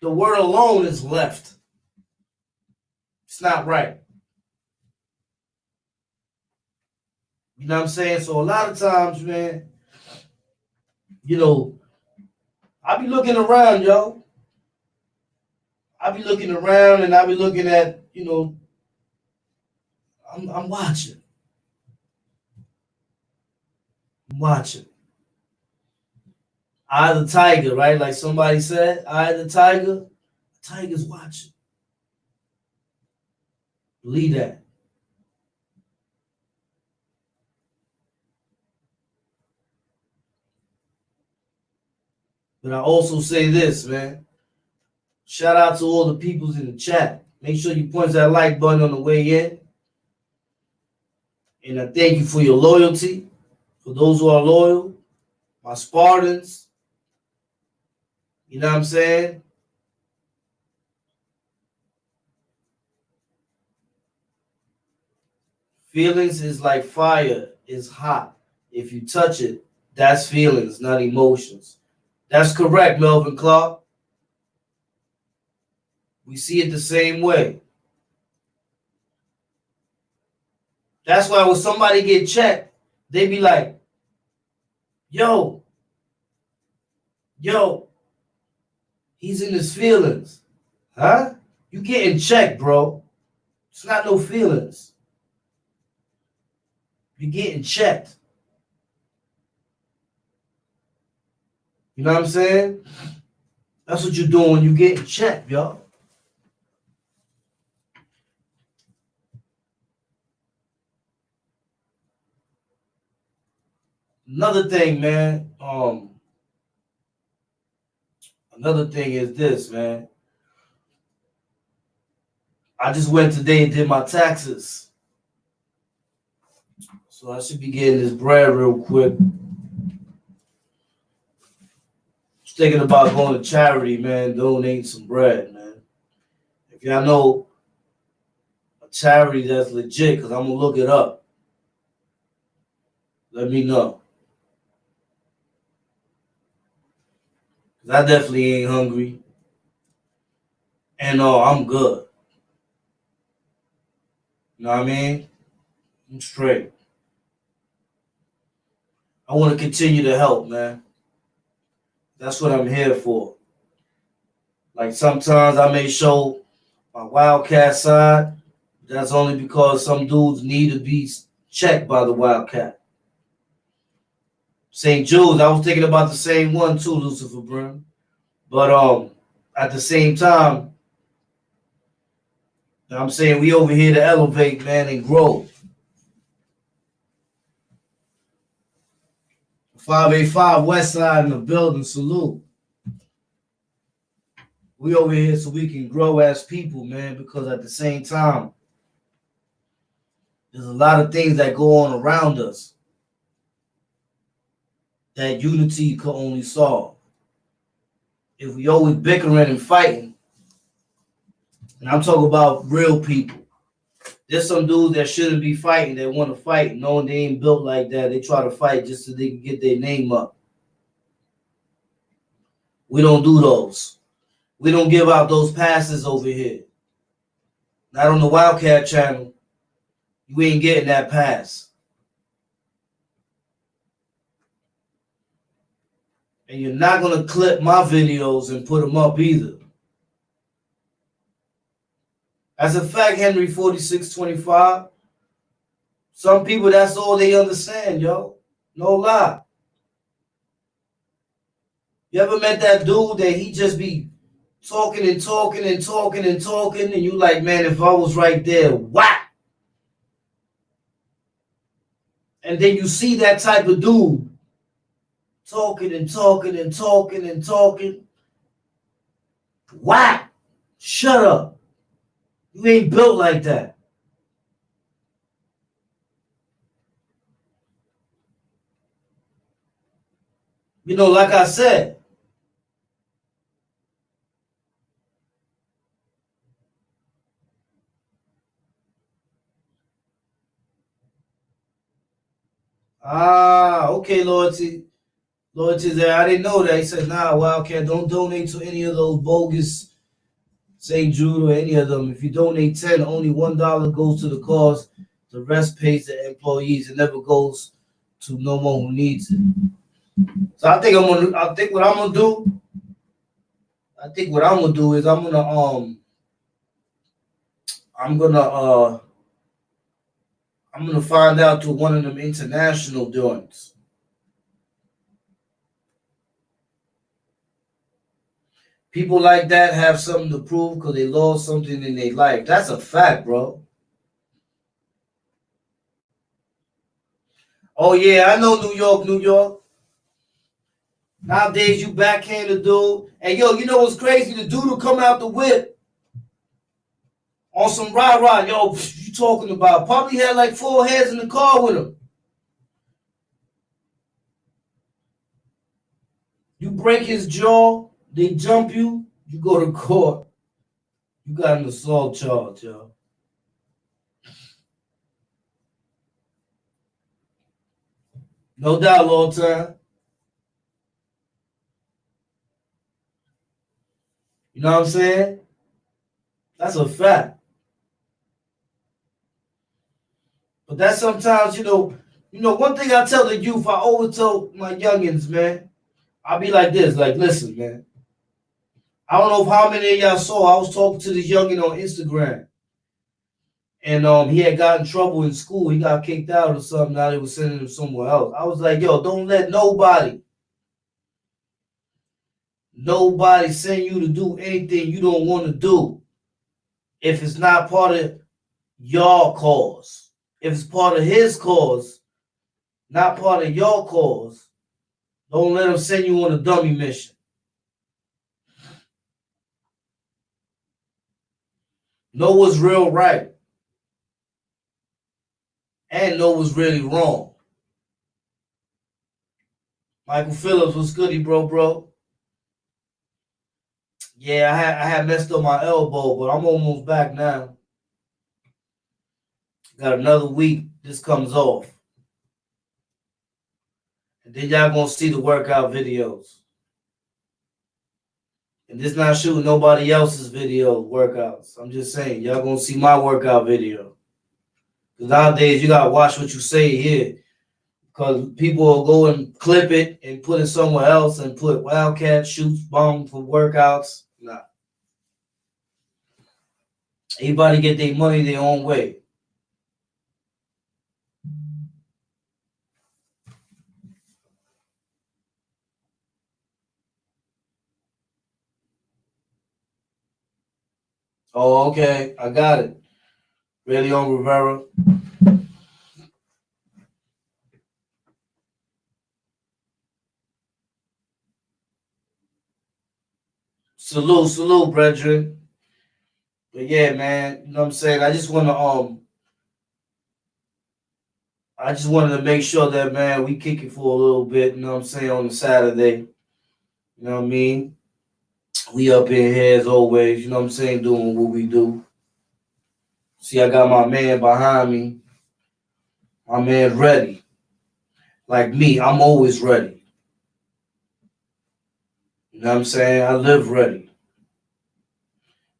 The word alone is left. It's not right. You know what I'm saying? So a lot of times, man, I be looking around, yo. I be looking around and I be looking at, I'm watching. I'm watching. Eye of the tiger, right? Like somebody said, eye of the tiger. The tiger's watching. Believe that. But I also say this, man. Shout out to all the peoples in the chat. Make sure you punch that like button on the way in. And I thank you for your loyalty. For those who are loyal, my Spartans. You know what I'm saying? Feelings is like fire. It's hot. If you touch it, that's feelings, not emotions. That's correct, Melvin Clark. We see it the same way. That's why when somebody get checked, they be like, yo, he's in his feelings. Huh? You getting checked, bro. It's not no feelings. You're getting checked. You know what I'm saying? That's what you're doing when you getting checked, y'all. Another thing, man. Another thing is this, man. I just went today and did my taxes, so I should be getting this bread real quick. Just thinking about going to charity, man. Donating some bread, man. If y'all know a charity that's legit, cause I'm gonna look it up. Let me know. Cause I definitely ain't hungry. And I'm good. You know what I mean? I'm straight. I want to continue to help, man. That's what I'm here for. Like sometimes I may show my Wildcat side. That's only because some dudes need to be checked by the Wildcat. St. Jude's, I was thinking about the same one too, Lucifer Brim. But at the same time, I'm saying we over here to elevate, man, and grow. 585 West Side in the building, salute. We over here so we can grow as people, man, because at the same time, there's a lot of things that go on around us that unity could only solve. If we always bickering and fighting, and I'm talking about real people. There's some dudes that shouldn't be fighting, that want to fight, knowing they ain't built like that. They try to fight just so they can get their name up. We don't do those. We don't give out those passes over here. Not on the Wildcat channel. You ain't getting that pass. And you're not going to clip my videos and put them up either. As a fact, Henry 4625, some people, that's all they understand, yo. No lie. You ever met that dude that he just be talking and talking and talking and talking, and you like, man, if I was right there, whack. And then you see that type of dude talking and talking and talking and talking. Whack. Shut up. You ain't built like that. You know, like I said, okay, Loyalty. Loyalty there. I didn't know that. He said, nah, Wildcat, don't donate to any of those bogus St. Jude or any of them. If you donate 10, only $1 goes to the cause. The rest pays the employees. It never goes to no one who needs it. So I think what I'm gonna do. I think what I'm gonna do is I'm gonna find out to one of them international joints. People like that have something to prove because they lost something in their life. That's a fact, bro. Oh yeah, I know New York, New York. Nowadays you backhand the dude. And yo, you know what's crazy? The dude will come out the whip on some rah-rah. Yo, you talking about? Probably had like 4 heads in the car with him. You break his jaw, they jump you, you go to court. You got an assault charge, yo. No doubt, long time. You know what I'm saying? That's a fact. But that's sometimes, you know, one thing I tell the youth, I always tell my youngins, man, I'll be like this, like, listen, man. I don't know if how many of y'all saw, I was talking to this youngin on Instagram. And he had got in trouble in school. He got kicked out or something. Now they were sending him somewhere else. I was like, yo, don't let nobody send you to do anything you don't want to do if it's not part of your cause. If it's part of his cause, not part of your cause, don't let them send you on a dummy mission. Know what's real right and know what's really wrong. Michael Phillips, what's goody, bro? Yeah, I had messed up my elbow, but I'm almost back now. Got another week. This comes off. And then y'all gonna see the workout videos. And this not shooting nobody else's video workouts. I'm just saying, y'all gonna see my workout video. Because nowadays you gotta watch what you say here. Because people will go and clip it and put it somewhere else and put Wildcat shoots bomb for workouts. Nah. Everybody get their money their own way. Oh, okay. I got it. Really on Rivera. Salute, brethren. But yeah, man, you know what I'm saying? I just wanted to make sure that, man, we kick it for a little bit, you know what I'm saying, on the Saturday. You know what I mean? We up in here as always, you know what I'm saying, doing what we do. See, I got my man behind me. My man ready. Like me, I'm always ready. You know what I'm saying? I live ready.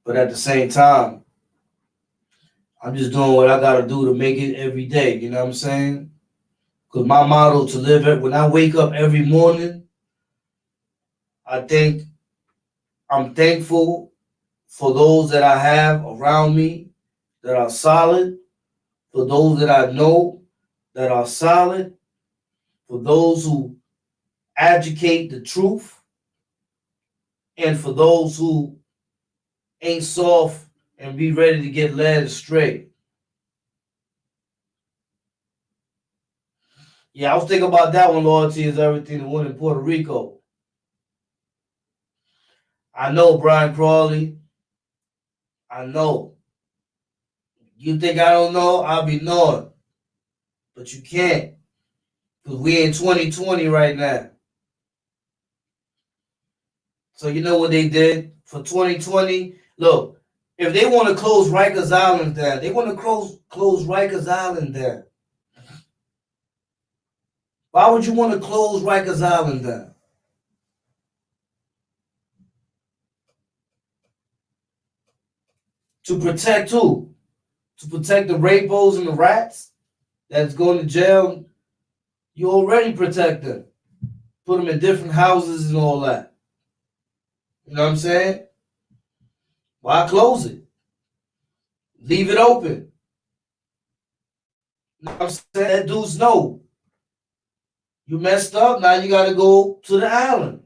But at the same time, I'm just doing what I gotta do to make it every day, you know what I'm saying? Because my motto to live it, when I wake up every morning, I think I'm thankful for those that I have around me that are solid, for those that I know that are solid, for those who advocate the truth, and for those who ain't soft and be ready to get led astray. Yeah, I was thinking about that one. Loyalty is everything. The one in Puerto Rico. I know, Brian Crawley. I know. You think I don't know? I'll be knowing. But you can't. Because we in 2020 right now. So you know what they did for 2020? Look, if they want to close Rikers Island down, they want to close Rikers Island down. Why would you want to close Rikers Island down? To protect who? To protect the rapos and the rats that's going to jail. You already protect them. Put them in different houses and all that. You know what I'm saying? Why close it? Leave it open. You know what I'm saying? That dudes know. You messed up. Now you got to go to the island.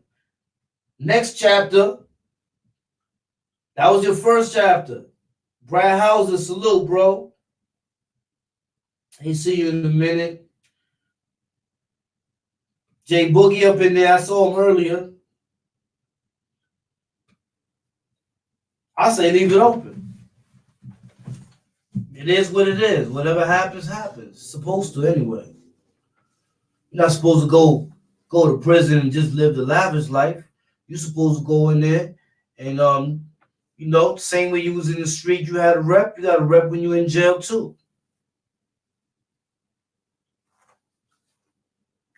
Next chapter. That was your first chapter. Brad Hauser, salute, bro. He see you in a minute. Jay Boogie up in there. I saw him earlier. I say leave it open. It is what it is. Whatever happens, happens. It's supposed to anyway. You're not supposed to go to prison and just live the lavish life. You're supposed to go in there and same way you was in the street, you had a rep. You got a rep when you're in jail too.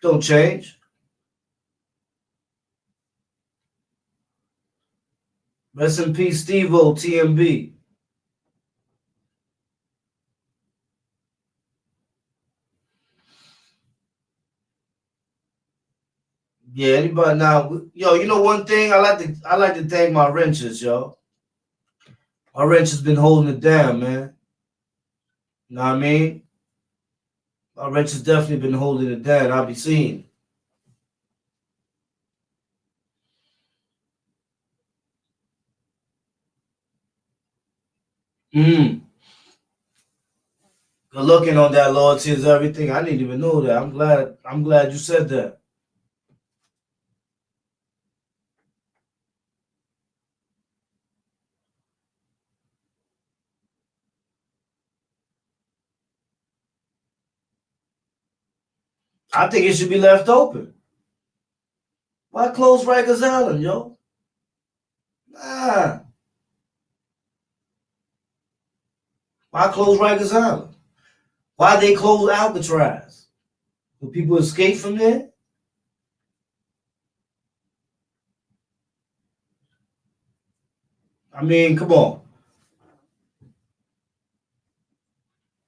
Don't change. Rest in peace, Steve-O, TMB. Yeah, anybody now? Yo, you know one thing I like to thank my wrenches, yo. My wrench has been holding it down, man. You know what I mean? My wrench has definitely been holding it down. I'll be seeing. Mm. Good looking on that loyalty is everything. I didn't even know that. I'm glad you said that. I think it should be left open. Why close Rikers Island, yo? Nah. Why close Rikers Island? Why they close Alcatraz? Do people escape from there? I mean, come on.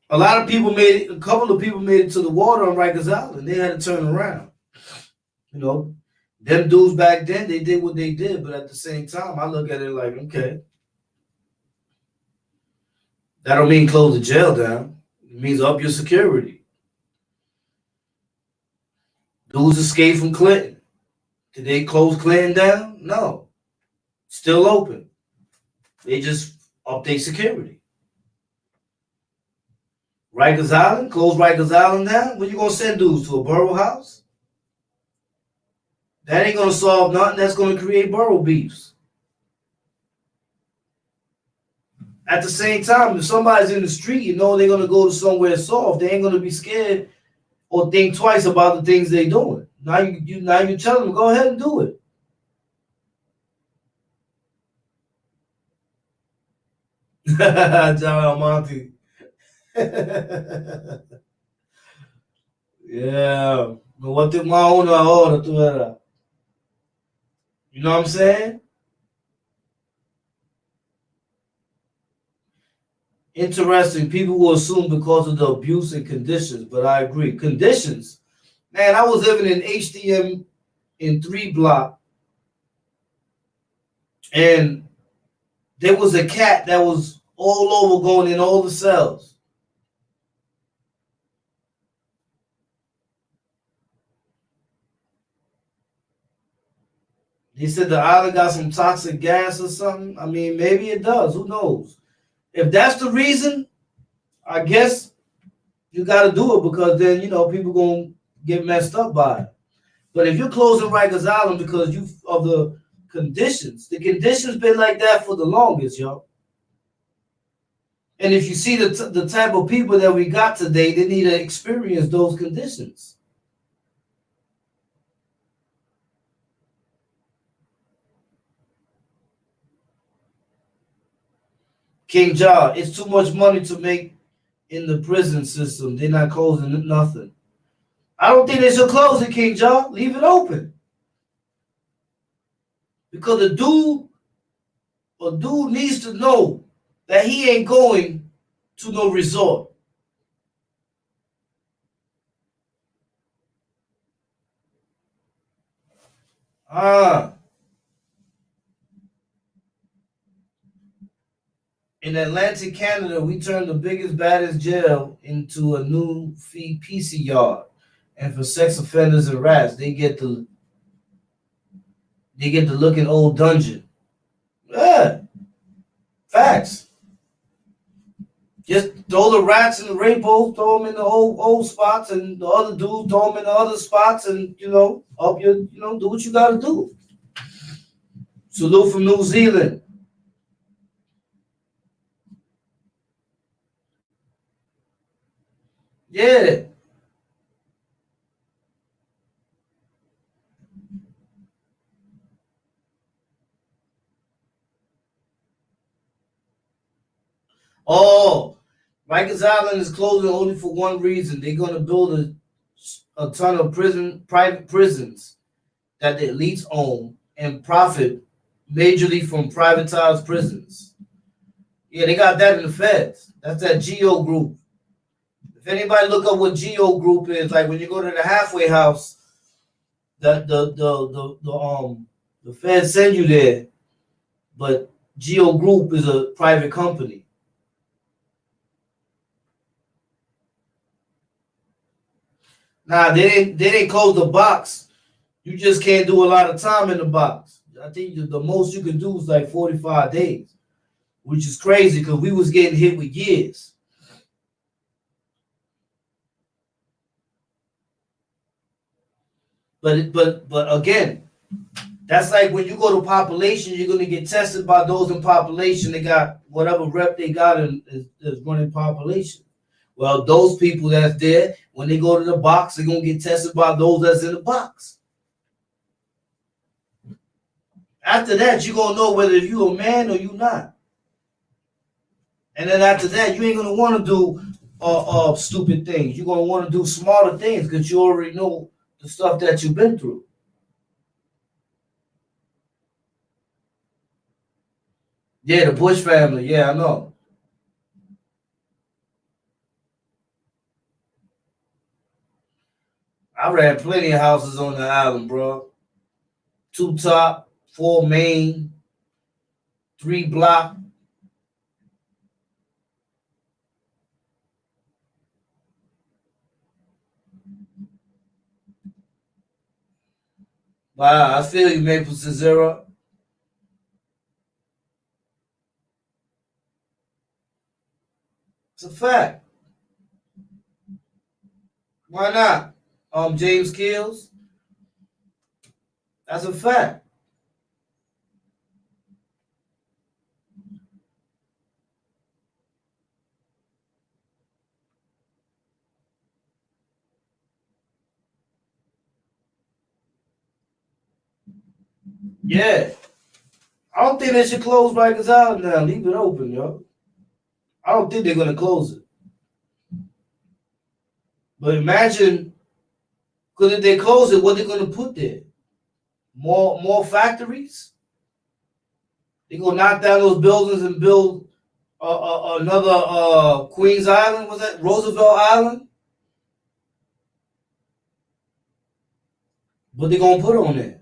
A lot of people made it, a couple of people made it to the water on Rikers Island. They had to turn around. You know, them dudes back then, they did what they did, but at the same time, I look at it like, okay, that don't mean close the jail down. It means up your security. Dudes escaped from Clinton. Did they close Clinton down? No. Still open. They just update security. Rikers Island, close Rikers Island down. When you gonna send dudes to a borough house? That ain't gonna solve nothing. That's gonna create borough beefs. At the same time, if somebody's in the street, you know they're gonna go to somewhere soft. They ain't gonna be scared or think twice about the things they're doing. Now you tell them, go ahead and do it. John Almonte. Yeah. What the my own hora tu era. You know what I'm saying? Interesting. People will assume because of the abuse and conditions, but I agree. Conditions. Man, I was living in HDM in 3 block, and there was a cat that was all over going in all the cells. They said the island got some toxic gas or something. I mean, maybe it does. Who knows? If that's the reason, I guess you got to do it because then, people going to get messed up by it. But if you're closing Rikers Island because of the conditions been like that for the longest, yo. And if you see the type of people that we got today, they need to experience those conditions. King Jaw, it's too much money to make in the prison system. They're not closing nothing. I don't think they should close it, King Jaw. Leave it open. Because a dude needs to know that he ain't going to no resort. In Atlantic Canada, we turned the biggest, baddest jail into a new PC yard. And for sex offenders and rats, they get to look in old dungeon. Yeah. Facts. Just throw the rats and the rainbows, throw them in the old spots, and the other dudes throw them in the other spots, and up your, do what you gotta do. Salute from New Zealand. Yeah. Oh, Rikers Island is closing only for one reason. They're gonna build a ton of private prisons that the elites own and profit majorly from privatized prisons. Yeah, they got that in the feds. That's that Geo Group. If anybody look up what Geo Group is, like when you go to the halfway house, that the feds send you there, but Geo Group is a private company. Nah, they didn't close the box. You just can't do a lot of time in the box. I think the most you can do is like 45 days, which is crazy because we was getting hit with years. But again, that's like when you go to population, you're gonna get tested by those in population. They got whatever rep they got is running population. Well, those people that's there, when they go to the box, they're gonna get tested by those that's in the box. After that, you're gonna know whether you a man or you not. And then after that, you ain't gonna want to do stupid things. You're gonna want to do smarter things because you already know the stuff that you've been through. Yeah, the Bush family. Yeah, I know. I ran plenty of houses on the island, bro. 2 top, 4 main, 3 block. Wow, I feel you, Maple Zero. It's a fact. Why not? James Kills. That's a fact. Yeah. I don't think they should close Rikers Island now. Leave it open, yo. I don't think they're gonna close it. But imagine, because if they close it, what they're gonna put there? More factories? They gonna knock down those buildings and build another Queens Island? Was that Roosevelt Island? What they gonna put on there?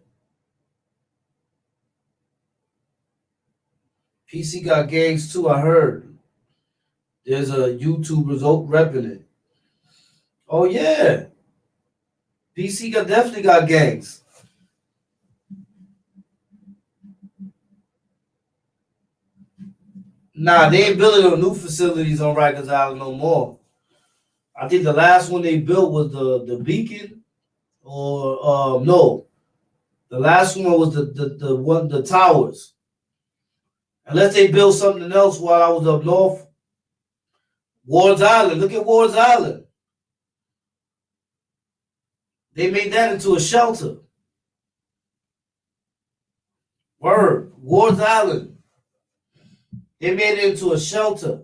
PC got gangs too. I heard. There's a YouTuber's repping it. Oh yeah, PC definitely got gangs. Nah, they ain't building no new facilities on Rikers Island no more. I think the last one they built was the Beacon, or no, the last one was the towers. Unless they build something else while I was up north. Ward's Island. Look at Ward's Island. They made that into a shelter. Word. Ward's Island. They made it into a shelter.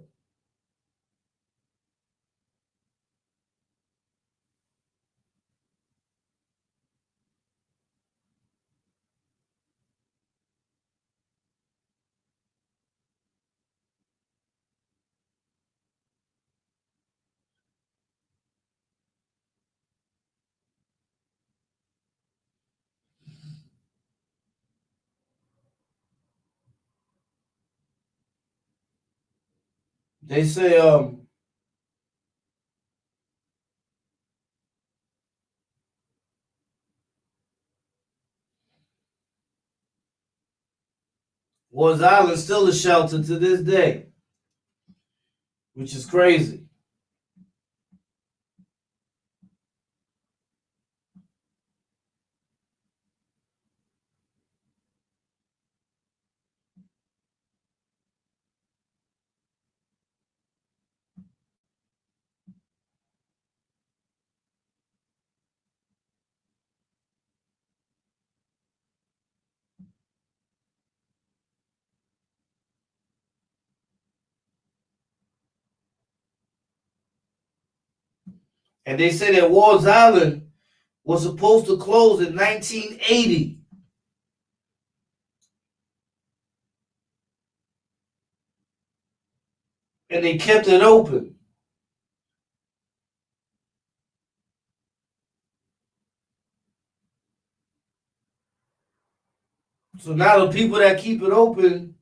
They say Ward's Island still a shelter to this day, which is crazy. And they say that Ward's Island was supposed to close in 1980. And they kept it open. So now the people that keep it open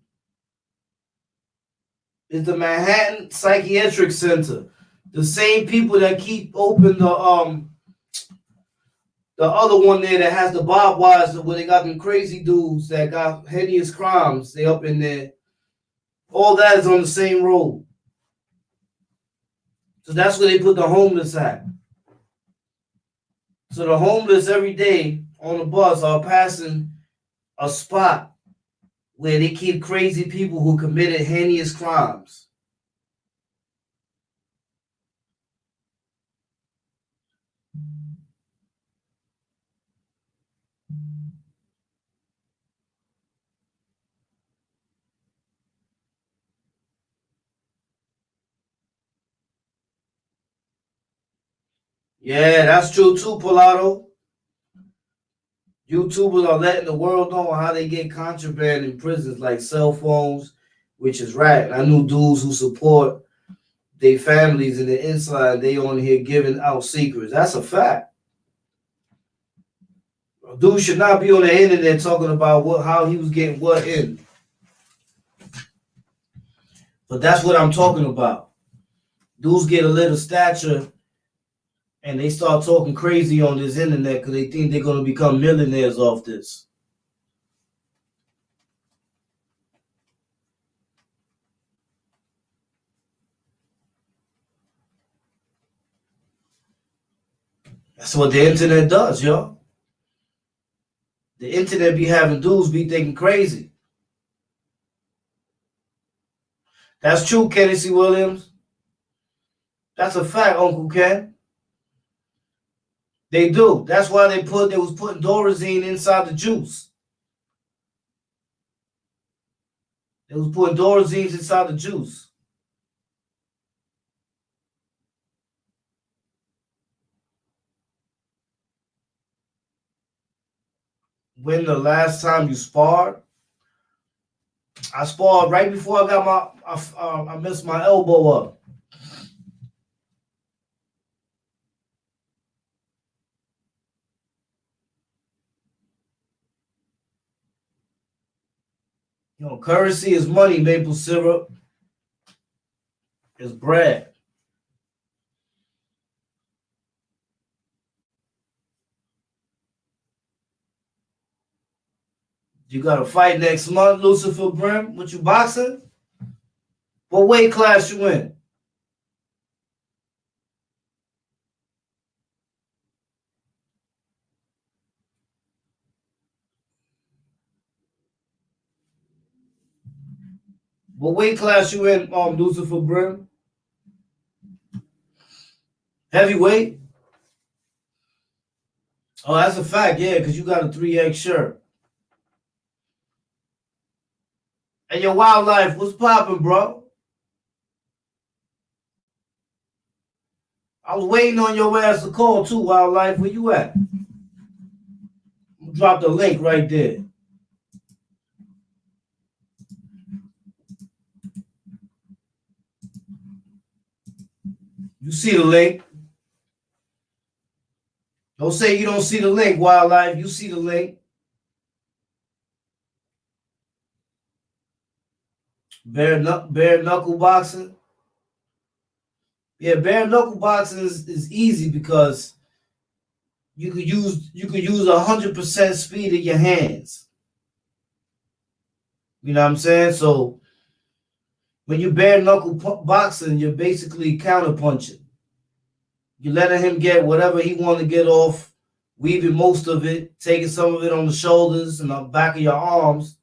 is the Manhattan Psychiatric Center. The same people that keep open the other one there that has the barbed wires where they got them crazy dudes that got hideous crimes. They up in there. All that is on the same road. So that's where they put the homeless at. So the homeless every day on the bus are passing a spot where they keep crazy people who committed heinous crimes. Yeah, that's true too, Pilato. YouTubers are letting the world know how they get contraband in prisons, like cell phones, which is right. I knew dudes who support their families in the inside. They on here giving out secrets. That's a fact. A dude should not be on the internet talking about how he was getting what in. But that's what I'm talking about. Dudes get a little stature and they start talking crazy on this internet because they think they're going to become millionaires off this. That's what the internet does, yo. The internet be having dudes be thinking crazy. That's true, Kenny C. Williams. That's a fact, Uncle Ken. They do. That's why they was putting Thorazine inside the juice. They was putting Thorazine inside the juice. When the last time you sparred? I sparred right before I got I messed my elbow up. You know, currency is money, maple syrup is bread. You got a fight next month, Lucifer Brim. What you boxing? What weight class you in? What weight class you in, Lucifer Brim? Heavyweight? Oh, that's a fact, yeah, because you got a 3X shirt. And your wildlife, what's popping, bro? I was waiting on your ass to call too, wildlife. Where you at? Drop the link right there. You see the link. Don't say you don't see the link, wildlife. You see the link. Bare knuckle boxing. Yeah, bare knuckle boxing is easy because you could use 100% speed of your hands. You know what I'm saying? So when you bare knuckle boxing, you're basically counter punching. You're letting him get whatever he want to get off, weaving most of it, taking some of it on the shoulders and the back of your arms,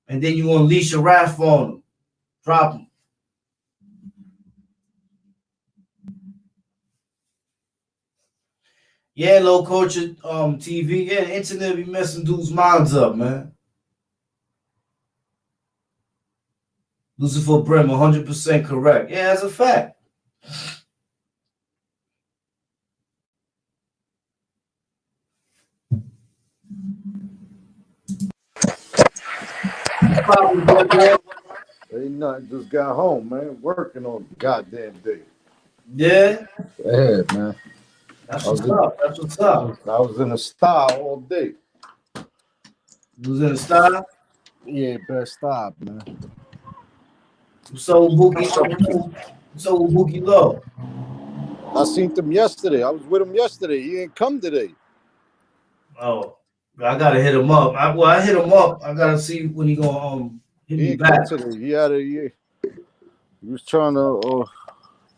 and then you unleash your wrath on him. Drop him. Yeah, low culture TV. Yeah, the internet be messing dudes' minds up, man. Lucifer Brim, 100% correct. Yeah, that's a fact. Ain't nothing, just got home, man. Working on the goddamn day. Yeah? Yeah, man. That's what's up. That's what's up. I was in a style all day. You was in a style? Yeah, best stop, man. So Bookie Low. I seen him yesterday. I was with him yesterday. He didn't come today. Oh, I gotta hit him up. I hit him up. I gotta see when he gonna hit me back. Today. He was trying to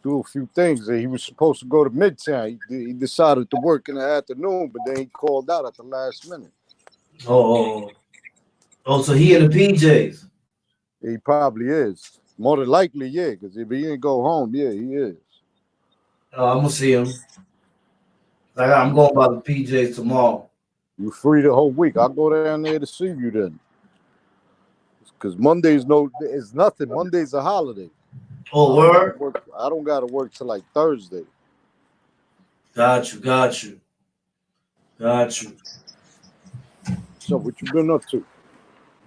do a few things. He was supposed to go to Midtown. He decided to work in the afternoon, but then he called out at the last minute. Oh, so he in the PJs. He probably is. More than likely, yeah, because if he didn't go home, yeah, he is. Oh, I'm gonna see him. I'm going by the PJs tomorrow. You free the whole week. I'll go down there to see you then. Because Monday's it's nothing. Monday's a holiday. Oh, word? I don't gotta work till like Thursday. Got you. So what you been up to?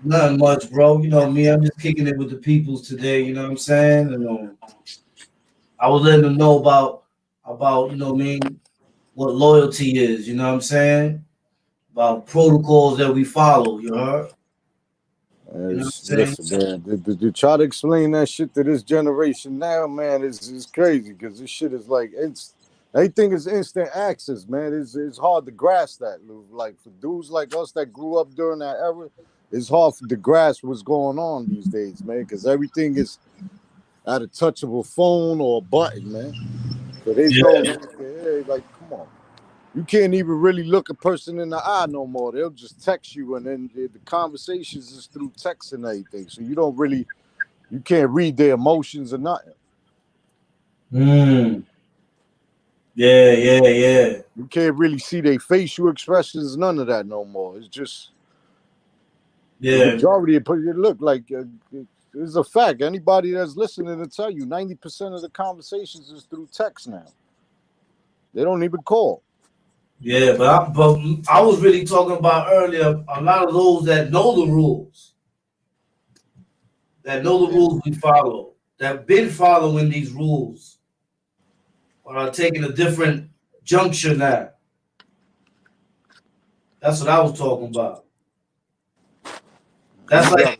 Nothing much, bro. You know me, I'm just kicking it with the peoples today, you know what I'm saying? And I was letting them know about you know what I mean, what loyalty is, you know what I'm saying? About protocols that we follow, you heard? You know what I'm saying? Listen, man, to try to explain that shit to this generation now, man, is crazy because this shit is like everything is instant access, man. It's hard to grasp that. Like for dudes like us that grew up during that era, it's hard to grasp what's going on these days, man, because everything is at a touch of a phone or a button, man. So there's no like, come on. You can't even really look a person in the eye no more. They'll just text you, and then the conversations is through text and everything. So you can't read their emotions or nothing. Yeah. You can't really see their facial expressions, none of that no more. It's just the majority of people look like it's a fact. Anybody that's listening to tell you 90% of the conversations is through text now. They don't even call. Yeah, but I was really talking about earlier a lot of those that know the rules. That know the rules we follow. That been following these rules. Are taking a different juncture now. That's what I was talking about. That's like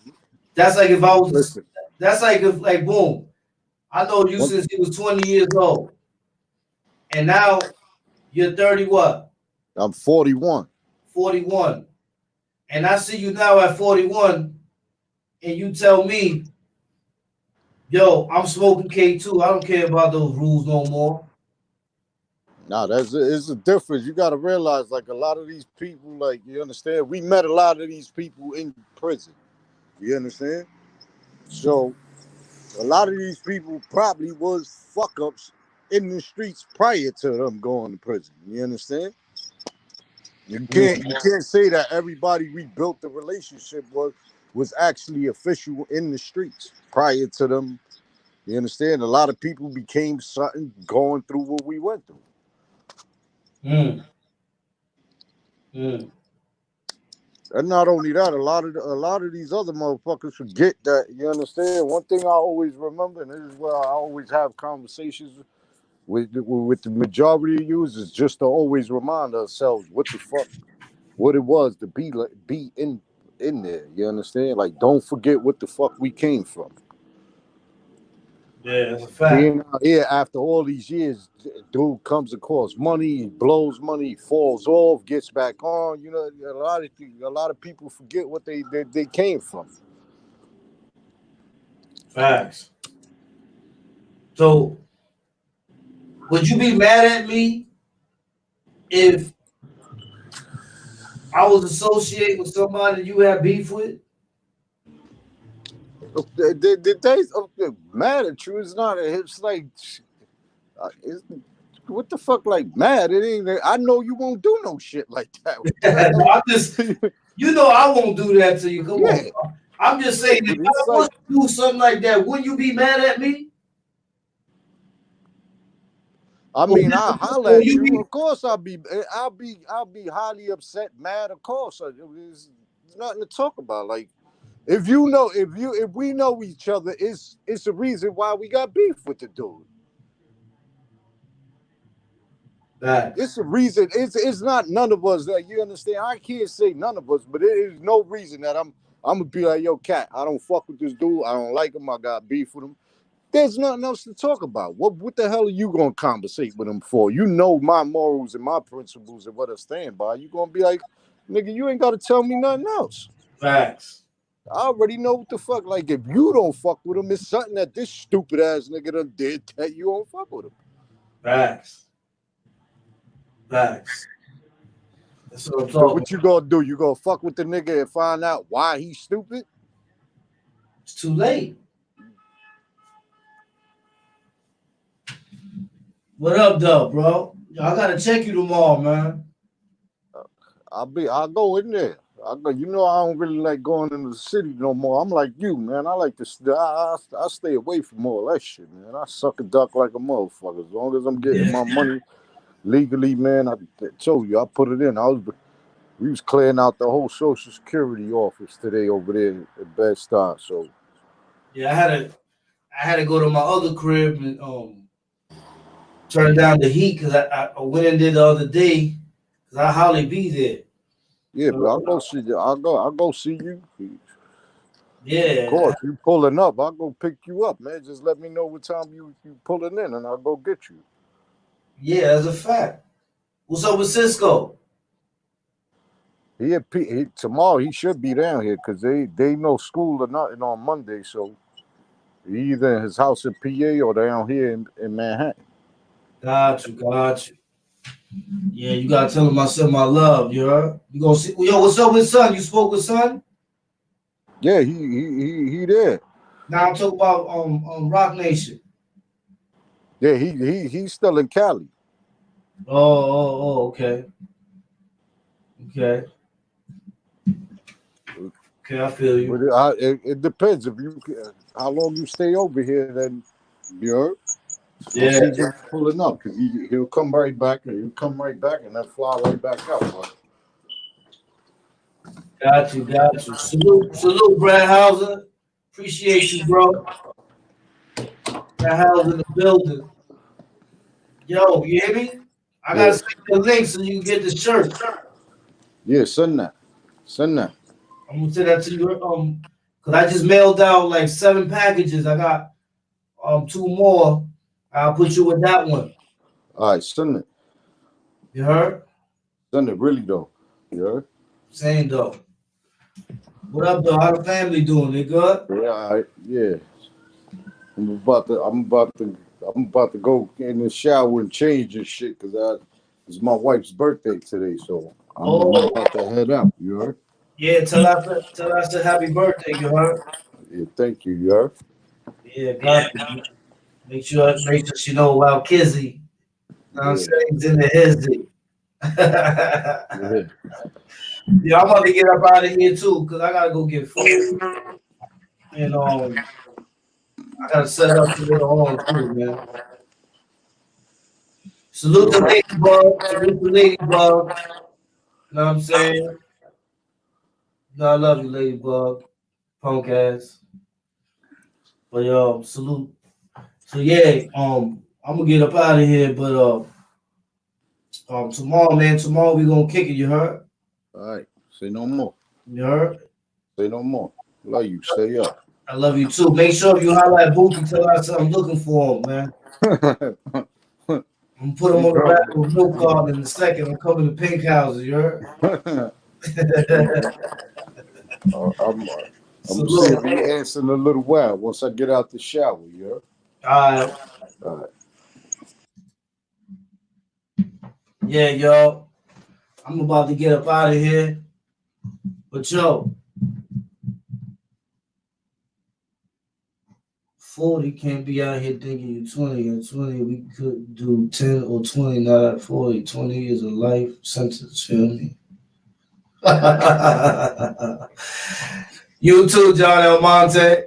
if I was that's like if boom. I know you since you was 20 years old. And now you're 30 what? I'm 41. 41. And I see you now at 41 and you tell me, yo, I'm smoking K2. I don't care about those rules no more. Nah, it's a difference. You got to realize, like, a lot of these people, like, you understand? We met a lot of these people in prison. You understand? So, a lot of these people probably was fuck-ups in the streets prior to them going to prison. You understand? You can't say that everybody we built the relationship was actually official in the streets prior to them. You understand? A lot of people became something going through what we went through. And not only that, a lot of these other motherfuckers forget that. You understand? One thing I always remember, and this is where I always have conversations with the majority of users, is just to always remind ourselves what the fuck, what it was to be in there. You understand? Like, don't forget what the fuck we came from. Yeah, that's a fact. Being out here after all these years, dude comes across money, he blows money, he falls off, gets back on. You know, a lot of people forget what they came from. Facts. So, would you be mad at me if I was associated with somebody you had beef with? They mad at you. It's not. It's like, what the fuck? Like mad? It ain't. I know you won't do no shit like that. No, I just, you know, I won't do that to you. Come on. I'm just saying, if I was to do something like that, wouldn't you be mad at me? I mean, I'll holler at you. Of course, I'll be highly upset, mad. Of course, there's nothing to talk about. Like, if we know each other, it's a reason why we got beef with the dude. It's a reason. It's not none of us that you understand. I can't say none of us, but it is no reason that I'm gonna be like, yo, cat, I don't fuck with this dude. I don't like him. I got beef with him. There's nothing else to talk about. What the hell are you gonna conversate with him for? You know my morals and my principles and what I stand by. You gonna be like, nigga, you ain't gotta tell me nothing else. Facts. I already know what the fuck. Like, if you don't fuck with him, it's something that this stupid ass nigga done did that you don't fuck with him. Facts. Facts. That's what I'm So talking. what you gonna do? You gonna fuck with the nigga and find out why he's stupid? It's too late. What up, though, bro? I gotta check you tomorrow, man. I'll go in there. I go. You know, I don't really like going into the city no more. I'm like you, man. I like to. I stay away from all that shit, man. I suck a duck like a motherfucker. As long as I'm getting my money legally, man. I told you, I put it in. We was clearing out the whole Social Security office today over there at Bed-Stuy. So Yeah, I had to go to my other crib and turn down the heat because I went in there the other day because I hardly be there. yeah, but I'll go see you. I'll go see you. Yeah. Of course, you pulling up, I'll go pick you up, man. Just let me know what time you pulling in, and I'll go get you. Yeah, that's a fact. What's up with Cisco? Tomorrow he should be down here because they know school or nothing on Monday, so he either in his house in PA or down here in Manhattan. Got you. Yeah, you gotta tell him I send my love, you heard? You gonna see yo, what's up with son? You spoke with son? Yeah, he there. Now I'm talking about Rock Nation. Yeah, he's still in Cali. Okay. Okay, I feel you. But it depends if you how long you stay over here. Then you're Yeah. pulling up because he'll come right back and he'll come right back and then fly right back out. But Got you. Salute, Brad Hauser. Appreciate you, bro. Brad Hauser in the building. Yo, you hear me? I gotta send you the link so you can get the shirt. yeah, send that. I'm gonna send that to you. Cause I just mailed out like 7 packages. I got 2 more. I'll put you with that one. All right, send it. You heard? Send it really though. You heard? Saying though. What up though? How the family doing? They good? Yeah, all right. Yeah. I'm about to go in the shower and change this shit because it's my wife's birthday today, so I'm about to head out. You heard? Yeah, tell us a happy birthday, you heard? Yeah, thank you. You heard? Yeah, got you. Make sure she know about Kizzy. You know what I'm saying? He's in the hizzy. Yeah, I'm about to get up out of here too, because I gotta go get food. And I gotta set up to later on too, man. Salute to Ladybug. You know what I'm saying? No, I love you, Ladybug. Punk ass. But salute. So yeah, I'm gonna get up out of here, but tomorrow we gonna kick it, you heard? All right. Say no more. You heard? Say no more. Love you. Stay up. I love you too. Make sure if you highlight Booty, tell us I'm looking for him, man. I'm gonna put him on the back of a milk card in a second. I'm coming to Pink Houses, you heard? I'm gonna see if he answers in a little while once I get out the shower, you heard? All right. Yeah, yo. I'm about to get up out of here. But yo, 40 can't be out here thinking you 20. At 20, we could do 10 or 20, not at 40. 20 years of life sentence, feel me? You too, John Almonte.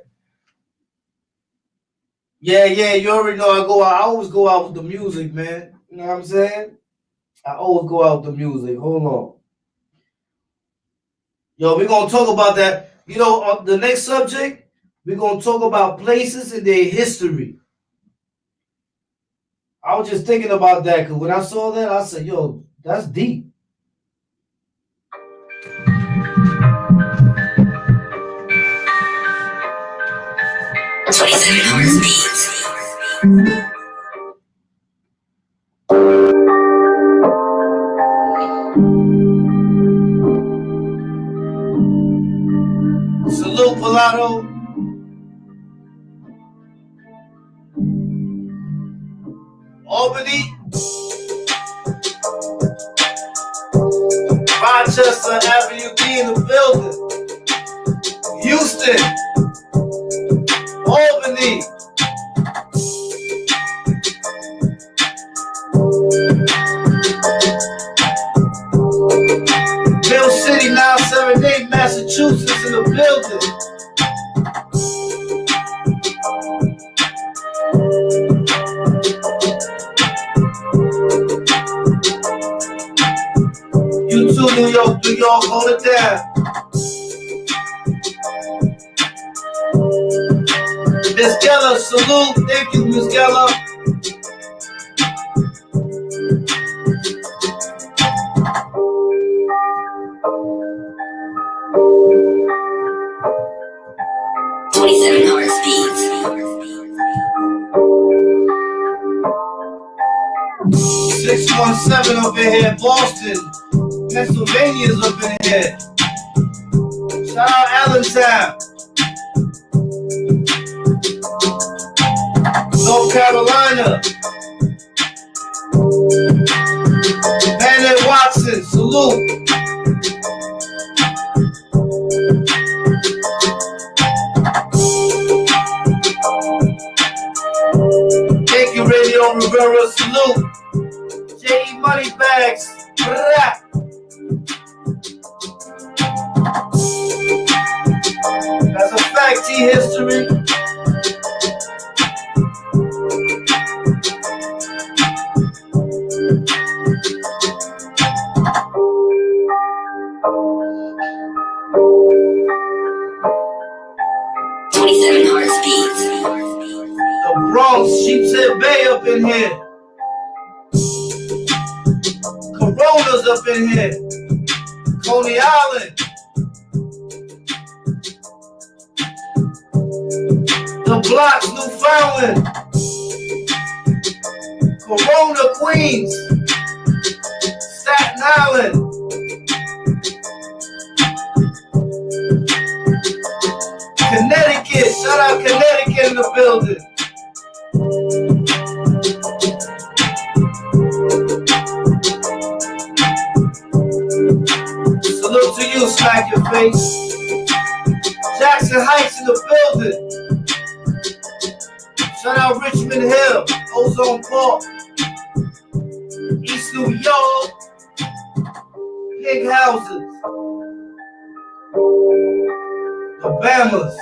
Yeah, you already know I always go out with the music, man. You know what I'm saying? I always go out with the music. Hold on. Yo, we're going to talk about that. You know, the next subject, we're going to talk about places and their history. I was just thinking about that because when I saw that, I said, yo, that's deep. Salute Pilato. Albany. Rochester Avenue D in the building. Houston. Albany. Mill City 978, Massachusetts in the building. You too, New York, hold it down. Miss Geller, salute. Thank you, Miss Geller. Speeds. 617 up in here, Boston. Pennsylvania's up in here. Shout out Allentown. North Carolina. Bennett Watson, salute. Thank you, Radio Rivera, salute. J.E. Moneybags. That's a fact, T history. The Bronx, Sheepshead Bay up in here. Corona's up in here. Coney Island. The Blocks, Newfoundland. Corona, Queens. Staten Island. Connecticut, shout out Connecticut in the building. Salute to you, smack your face. Jackson Heights in the building. Shout out Richmond Hill, Ozone Park. East New York. Big houses. The Bamas.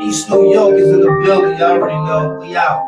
East New York is in the building, y'all already know. We out.